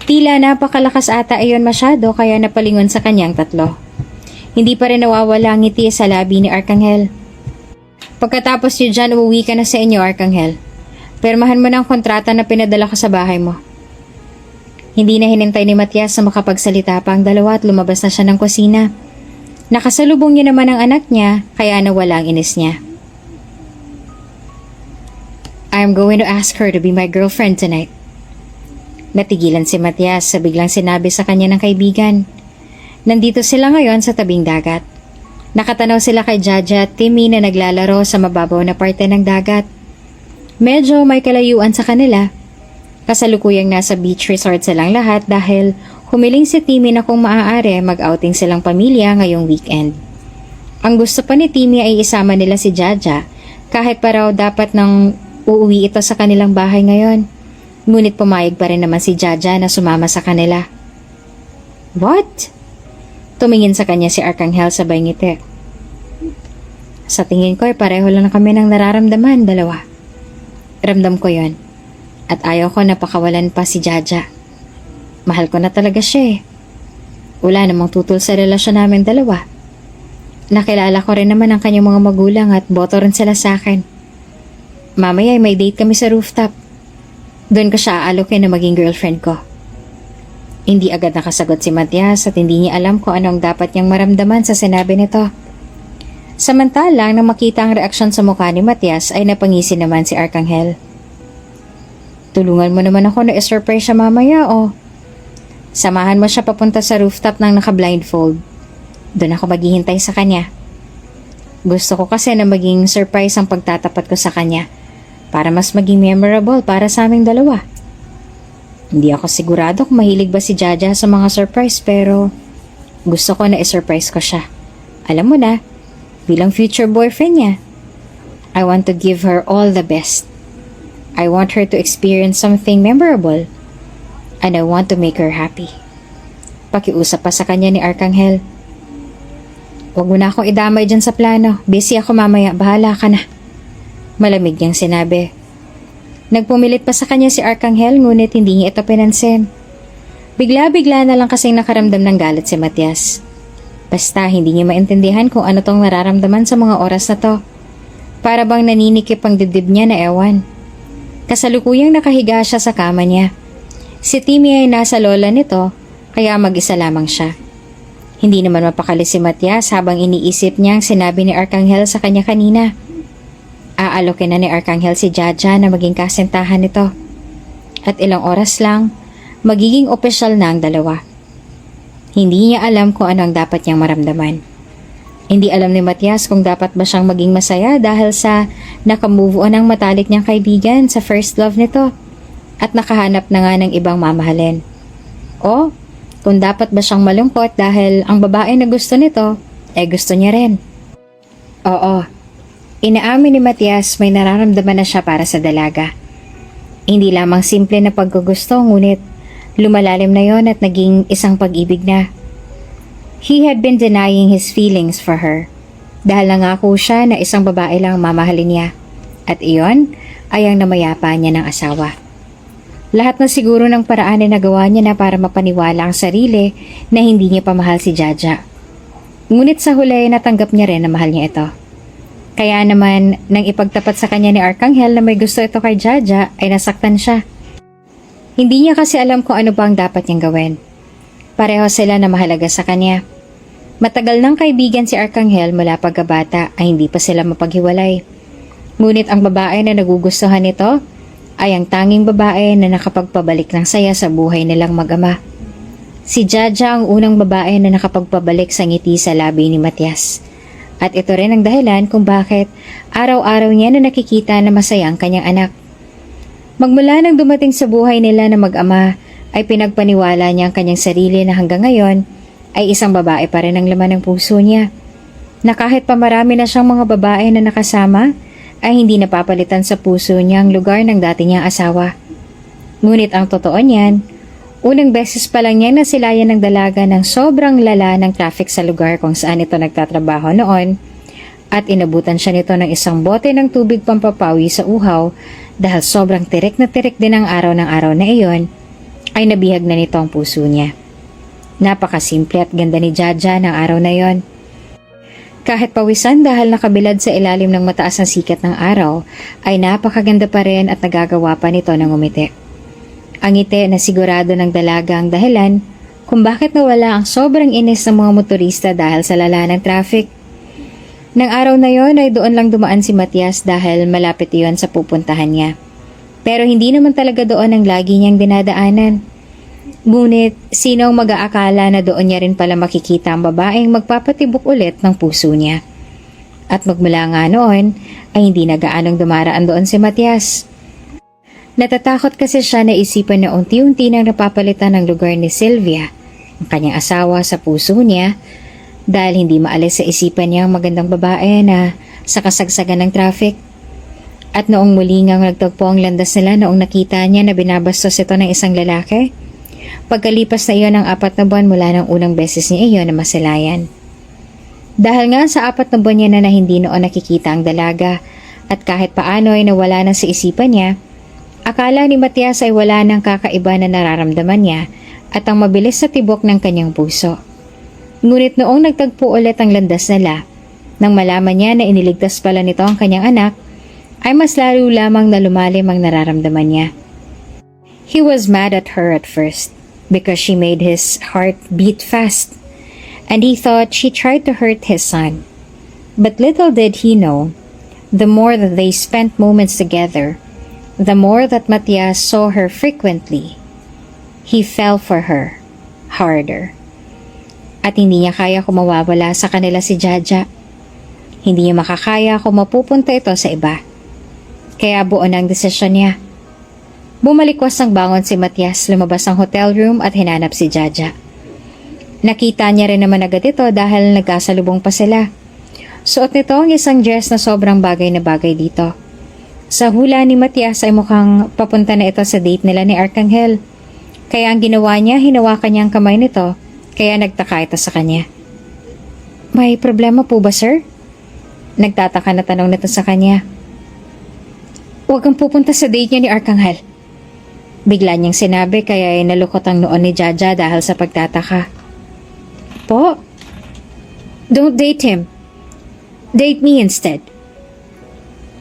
Tila napakalakas ata ayon masyado kaya napalingon sa kanyang tatlo. Hindi pa rin nawawala ang ngiti sa labi ni Arkanghel. Pagkatapos niyo dyan, uuwi ka na sa inyo, Arkanghel. Pirmahan mo na ang kontrata na pinadala ko sa bahay mo. Hindi na hinintay ni Matias na makapagsalita pa ang dalawa at lumabas na siya ng kusina. Nakasalubong niya naman ang anak niya kaya nawala ang inis niya. I'm going to ask her to be my girlfriend tonight. Natigilan si Matias sa biglang sinabi sa kanya ng kaibigan. Nandito sila ngayon sa tabing dagat. Nakatanaw sila kay Jaja at Timmy na naglalaro sa mababaw na parte ng dagat. Medyo may kalayuan sa kanila. Kasalukuyang nasa beach resort silang lahat dahil humiling si Timmy na kung maaari mag-outing silang pamilya ngayong weekend. Ang gusto pa ni Timmy ay isama nila si Jaja kahit pa raw dapat nang uuwi ito sa kanilang bahay ngayon. Ngunit pumayag pa rin naman si Jaja na sumama sa kanila. What? Tumingin sa kanya si Arkanghel sabay ngiti. Sa tingin ko ay pareho lang kami ng nararamdaman, dalawa. Ramdam ko yon. At ayaw ko napakawalan pa si Jaja. Mahal ko na talaga siya eh. Wala namang tutol sa relasyon namin dalawa. Nakilala ko rin naman ang kanyang mga magulang at boto rin sila sa akin. Mamaya ay may date kami sa rooftop. Doon ko siya aalokin na maging girlfriend ko. Hindi agad nakasagot si Matias at hindi niya alam kung ano ang dapat niyang maramdaman sa sinabi nito. Samantalang nang makita ang reaksyon sa mukha ni Matias ay napangisi naman si Arkanghel. Tulungan mo naman ako na i-surprise siya mamaya o samahan mo siya papunta sa rooftop ng naka-blindfold. Doon ako maghihintay sa kanya. Gusto ko kasi na maging surprise ang pagtatapat ko sa kanya para mas maging memorable para sa aming dalawa. Hindi ako sigurado kung mahilig ba si Jaja sa mga surprise pero gusto ko na i-surprise ko siya. Alam mo na, bilang future boyfriend niya, I want to give her all the best. I want her to experience something memorable and I want to make her happy. Pakiusap pa sa kanya ni Arkanghel. Huwag mo na akong idamay dyan sa plano. Busy ako mamaya, bahala ka na. Malamig niyang sinabi. Nagpumilit pa sa kanya si Arkanghel ngunit hindi niya ito pinansin. Bigla-bigla na lang kasing nakaramdam ng galit si Matias. Basta hindi niya maintindihan kung ano tong nararamdaman sa mga oras na to. Para bang naninikip ang dibdib niya na ewan. Kasalukuyang nakahiga siya sa kama niya. Si Timmy ay nasa lola nito kaya mag-isa lamang siya. Hindi naman mapakali si Matias habang iniisip niya ang sinabi ni Arkanghel sa kanya kanina. Aalokin na ni Arkanghel si Jaja na maging kasintahan nito. At ilang oras lang, magiging opisyal na ang dalawa. Hindi niya alam kung ano ang dapat niyang maramdaman. Hindi alam ni Matias kung dapat ba siyang maging masaya dahil sa nakamove on ang matalik niyang kaibigan sa first love nito at nakahanap na nga ng ibang mamahalin. O kung dapat ba siyang malungkot dahil ang babae na gusto nito ay gusto niya rin. Oo. Inaamin ni Matias may nararamdaman na siya para sa dalaga. Hindi lamang simple na paggugusto ngunit lumalalim na yon at naging isang pag-ibig na. He had been denying his feelings for her dahil nangako siya na isang babae lang mamahalin niya at iyon ay ang namayapa niya ng asawa. Lahat na siguro ng paraan ay nagawa niya na para mapaniwala ang sarili na hindi niya pa mahal si Jaja. Ngunit sa huli natanggap niya rin na mahal niya ito. Kaya naman, nang ipagtapat sa kanya ni Arkanghel na may gusto ito kay Jaja, ay nasaktan siya. Hindi niya kasi alam kung ano ba ang dapat niyang gawin. Pareho sila na mahalaga sa kanya. Matagal nang kaibigan si Arkanghel mula pagkabata ay hindi pa sila mapaghiwalay. Ngunit ang babae na nagugustuhan nito ay ang tanging babae na nakapagpabalik ng saya sa buhay nilang mag-ama. Si Jaja ang unang babae na nakapagpabalik sa ngiti sa labi ni Matias. At ito rin ang dahilan kung bakit araw-araw niya na nakikita na masaya ang kanyang anak. Magmula nang dumating sa buhay nila na mag-ama, ay pinagpaniwala niya ang kanyang sarili na hanggang ngayon ay isang babae pa rin ang laman ng puso niya. Na kahit pa marami na siyang mga babae na nakasama, ay hindi napapalitan sa puso niya ang lugar ng dati niyang asawa. Ngunit ang totoo niyan, Unang beses pa lang niya nasilayan ng dalaga ng sobrang lala ng traffic sa lugar kung saan ito nagtatrabaho noon at inabutan siya nito ng isang bote ng tubig pampapawi sa uhaw dahil sobrang tirik din ang araw ng araw na iyon ay nabihag na nito ang puso niya. Napakasimple at ganda ni Jaja ng araw na iyon. Kahit pawisan dahil nakabilad sa ilalim ng mataas na sikat ng araw ay napakaganda pa rin at nagagawa pa nito ng umiti. Ang ngiti na sigurado ng dalaga ang dahilan kung bakit nawala ang sobrang inis ng mga motorista dahil sa lala ng traffic. Nang araw na yon ay doon lang dumaan si Matias dahil malapit iyon sa pupuntahan niya. Pero hindi naman talaga doon ang lagi niyang dinadaanan. Ngunit sino ang mag-aakala na doon niya rin pala makikita ang babaeng magpapatibok ulit ng puso niya. At magmula nga noon ay hindi na gaanong dumaraan doon si Matias. Natatakot kasi siya na isipan na unti-unti nang napapalitan ng lugar ni Sylvia, ang kanyang asawa sa puso niya, dahil hindi maalis sa isipan niya ang magandang babae na sa kasagsagan ng traffic. At noong muli ngang nagtagpo ang landas nila noong nakita niya na binabastos ito ng isang lalaki, pagkalipas na iyon ng 4 na buwan mula ng unang beses niya iyon na masilayan. Dahil nga sa 4 na buwan niya na hindi noon nakikita ang dalaga at kahit paano ay nawala na sa isipan niya, akala ni Matias ay wala ng kakaiba na nararamdaman niya at ang mabilis sa tibok ng kanyang puso. Ngunit noong nagtagpo ulit ang landas nila, nang malaman niya na iniligtas pala nito ang kanyang anak, ay mas lalo lamang na lumalim ang nararamdaman niya. He was mad at her at first because she made his heart beat fast and he thought she tried to hurt his son. But little did he know, the more that they spent moments together, the more that Matias saw her frequently, he fell for her harder. At hindi niya kaya kung mawawala sa kanila si Jaja. Hindi niya makakaya kung mapupunta ito sa iba. Kaya buo na ang desisyon niya. Bumalikwas ng bangon si Matias, lumabas ang hotel room at hinanap si Jaja. Nakita niya rin naman agad ito dahil nagkasalubong pa sila. Suot nito ang isang dress na sobrang bagay na bagay dito. Sa hula ni Matias ay mukhang papunta na ito sa date nila ni Arcangel. Kaya ang ginawa niya, hinawakan niya ang kamay nito, kaya nagtaka ito sa kanya. May problema po ba, sir? Nagtataka na tanong nito sa kanya. Huwag kang pupunta sa date niya ni Arcangel. Bigla niyang sinabi kaya ay nalukot ang noon ni Jaja dahil sa pagtataka. Po? Don't date him. Date me instead.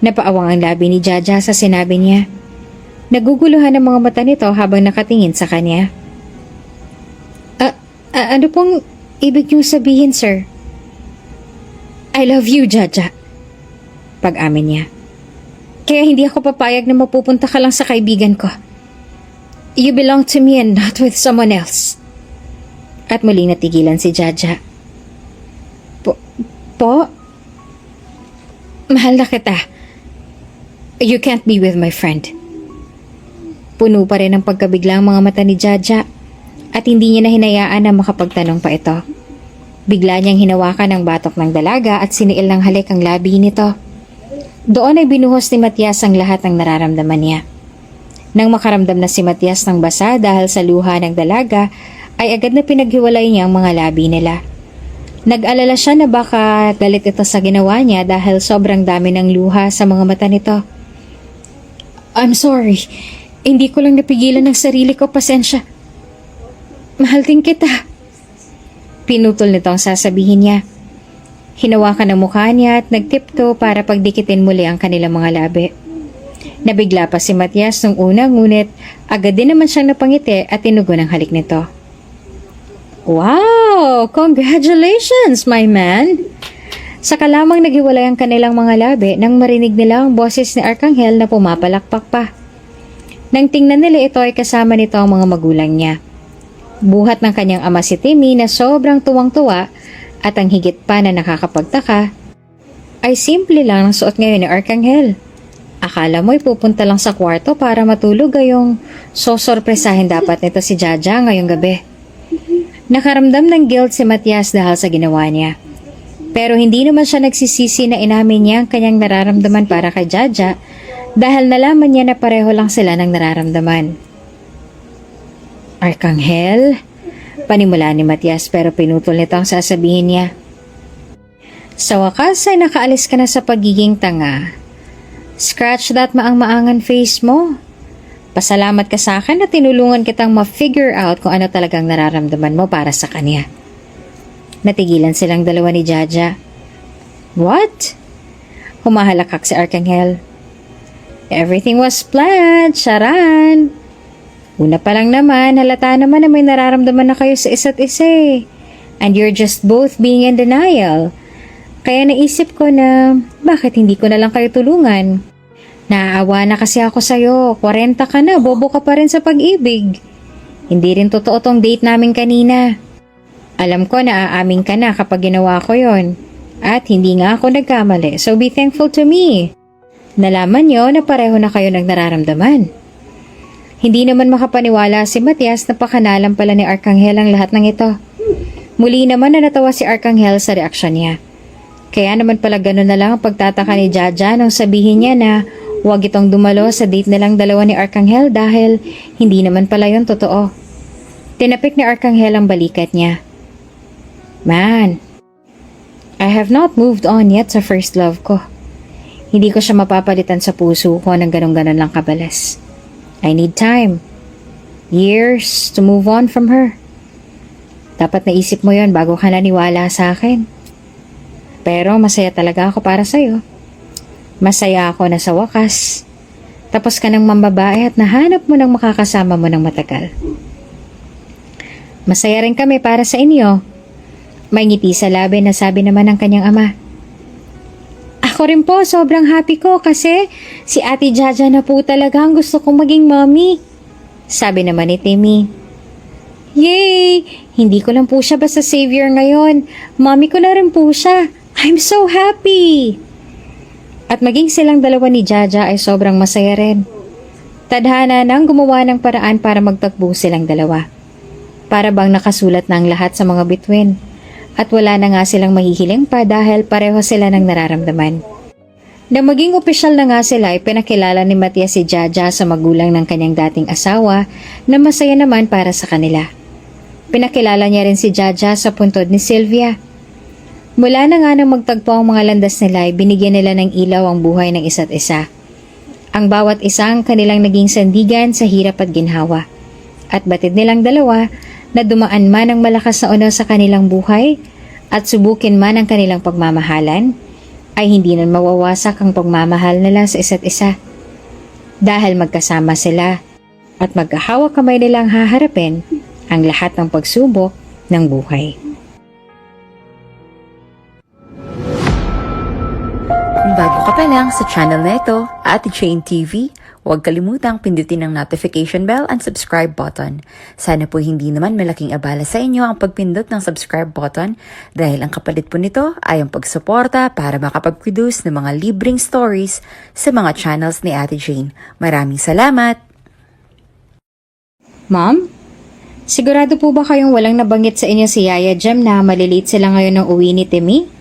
Napaawang ang labi ni Jaja sa sinabi niya. Naguguluhan ang mga mata nito habang nakatingin sa kanya. Ano pong ibig niyong sabihin, sir? I love you, Jaja. Pag-amin niya. Kaya hindi ako papayag na mapupunta ka lang sa kaibigan ko. You belong to me and not with someone else. At muling natigilan si Jaja. Po? Mahal na kita. You can't be with my friend. Puno pa rin ang pagkabiglang mga mata ni Jaja at hindi niya na hinayaan na makapagtanong pa ito. Bigla niyang hinawakan ang batok ng dalaga at siniil ng halik ang labi nito. Doon ay binuhos ni Matias ang lahat ng nararamdaman niya. Nang makaramdam na si Matias ng basa dahil sa luha ng dalaga, ay agad na pinaghiwalay niya ang mga labi nila. Nag-alala siya na baka galit ito sa ginawa niya dahil sobrang dami ng luha sa mga mata nito. I'm sorry. Hindi ko lang napigilan ng sarili ko. Pasensya. Mahal din kita. Pinutol nito ang sasabihin niya. Hinawakan ang mukha niya at nagtipto para pagdikitin muli ang kanilang mga labi. Nabigla pa si Matias nung una ngunit agad din naman siyang napangiti at tinugon ang halik nito. Wow! Congratulations, my man! Saka lamang naghiwalay ang kanilang mga labi nang marinig nila ang boses ni Arcangel na pumapalakpak pa. Nang tingnan nila ito ay kasama nito ang mga magulang niya. Buhat ng kanyang ama si Timmy na sobrang tuwang-tuwa at ang higit pa na nakakapagtaka ay simple lang ang suot ngayon ni Arcangel. Akala mo'y pupunta lang sa kwarto para matulog gayong sosorpresahin dapat nito si Jaja ngayong gabi. Nakaramdam ng guilt si Matias dahil sa ginawa niya. Pero hindi naman siya nagsisisi na inamin niya ang kanyang nararamdaman para kay Jaja dahil nalaman niya na pareho lang sila ng nararamdaman. Arkanghel? Panimula ni Matias pero pinutol nito ang sasabihin niya. Sa wakas ay nakaalis ka na sa pagiging tanga. Scratch that maang-maangan face mo. Pasalamat ka sa akin na tinulungan kitang ma-figure out kung ano talagang nararamdaman mo para sa kanya. Natigilan silang dalawa ni Jaja. What? Humahalakak si Arkanghel. Everything was planned, Sharan. Una pa lang naman, halata naman na may nararamdaman na kayo sa isa't isa eh. And you're just both being in denial. Kaya naisip ko na, bakit hindi ko na lang kayo tulungan? Naaawa na kasi ako sa'yo, 40 ka na, bobo ka pa rin sa pag-ibig. Hindi rin totoo tong date namin kanina. Alam ko na aamin ka na kapag ginawa ko yon. At hindi nga ako nagkamali, so be thankful to me. Nalaman nyo na pareho na kayo ng nararamdaman. Hindi naman makapaniwala si Matias na pakanalan pala ni Arkanghel ang lahat ng ito. Muli naman na natawa si Arkanghel sa reaksyon niya. Kaya naman pala gano'n na lang ang pagtataka ni Jaja nung sabihin niya na huwag itong dumalo sa date nilang dalawa ni Arkanghel dahil hindi naman pala yon totoo. Tinapik ni Arkanghel ang balikat niya. Man, I have not moved on yet sa first love ko. Hindi ko siya mapapalitan sa puso ko ng ganun-ganon lang kabalas. I need time. Years to move on from her. Dapat naisip mo yon bago ka naniwala sa akin. Pero masaya talaga ako para sa'yo. Masaya ako na sa wakas. Tapos ka ng mambabae at nahanap mo ng makakasama mo ng matagal. Masaya rin kami para sa inyo. May ngiti sa labi na sabi naman ng kanyang ama. Ako rin po, sobrang happy ko kasi si Ate Jaja na po talaga ang gusto kong maging mommy. Sabi naman ni Timmy. Yay! Hindi ko lang po siya basta savior ngayon. Mommy ko na rin po siya. I'm so happy! At maging silang dalawa ni Jaja ay sobrang masaya rin. Tadhana nang gumawa ng paraan para magtagpo silang dalawa. Para bang nakasulat na ang lahat sa mga bituin. At wala na nga silang mahihiling pa dahil pareho sila ng nararamdaman. Na maging opisyal na nga sila ay pinakilala ni Matias si Jaja sa magulang ng kanyang dating asawa na masaya naman para sa kanila. Pinakilala niya rin si Jaja sa puntod ni Sylvia. Mula na nga nang magtagpo ang mga landas nila ay binigyan nila ng ilaw ang buhay ng isa't isa. Ang bawat isang kanilang naging sandigan sa hirap at ginhawa. At batid nilang dalawa na dumaan man ang malakas na uno sa kanilang buhay at subukin man ang kanilang pagmamahalan, ay hindi na mawawasak ang pagmamahal nila sa isa't isa. Dahil magkasama sila at magkahawak kamay nilang haharapin ang lahat ng pagsubok ng buhay. Kung bago ka pa lang sa channel na ito, Ate Jane TV, huwag kalimutang pindutin ang notification bell and subscribe button. Sana po hindi naman malaking abala sa inyo ang pagpindot ng subscribe button dahil ang kapalit po nito ay ang pagsuporta para makapag-produce ng mga libreng stories sa mga channels ni Ate Jane. Maraming salamat! Mom? Sigurado po ba kayong walang nabanggit sa inyo si Yaya Jem na malilate sila ngayon ng uwi ni Timmy?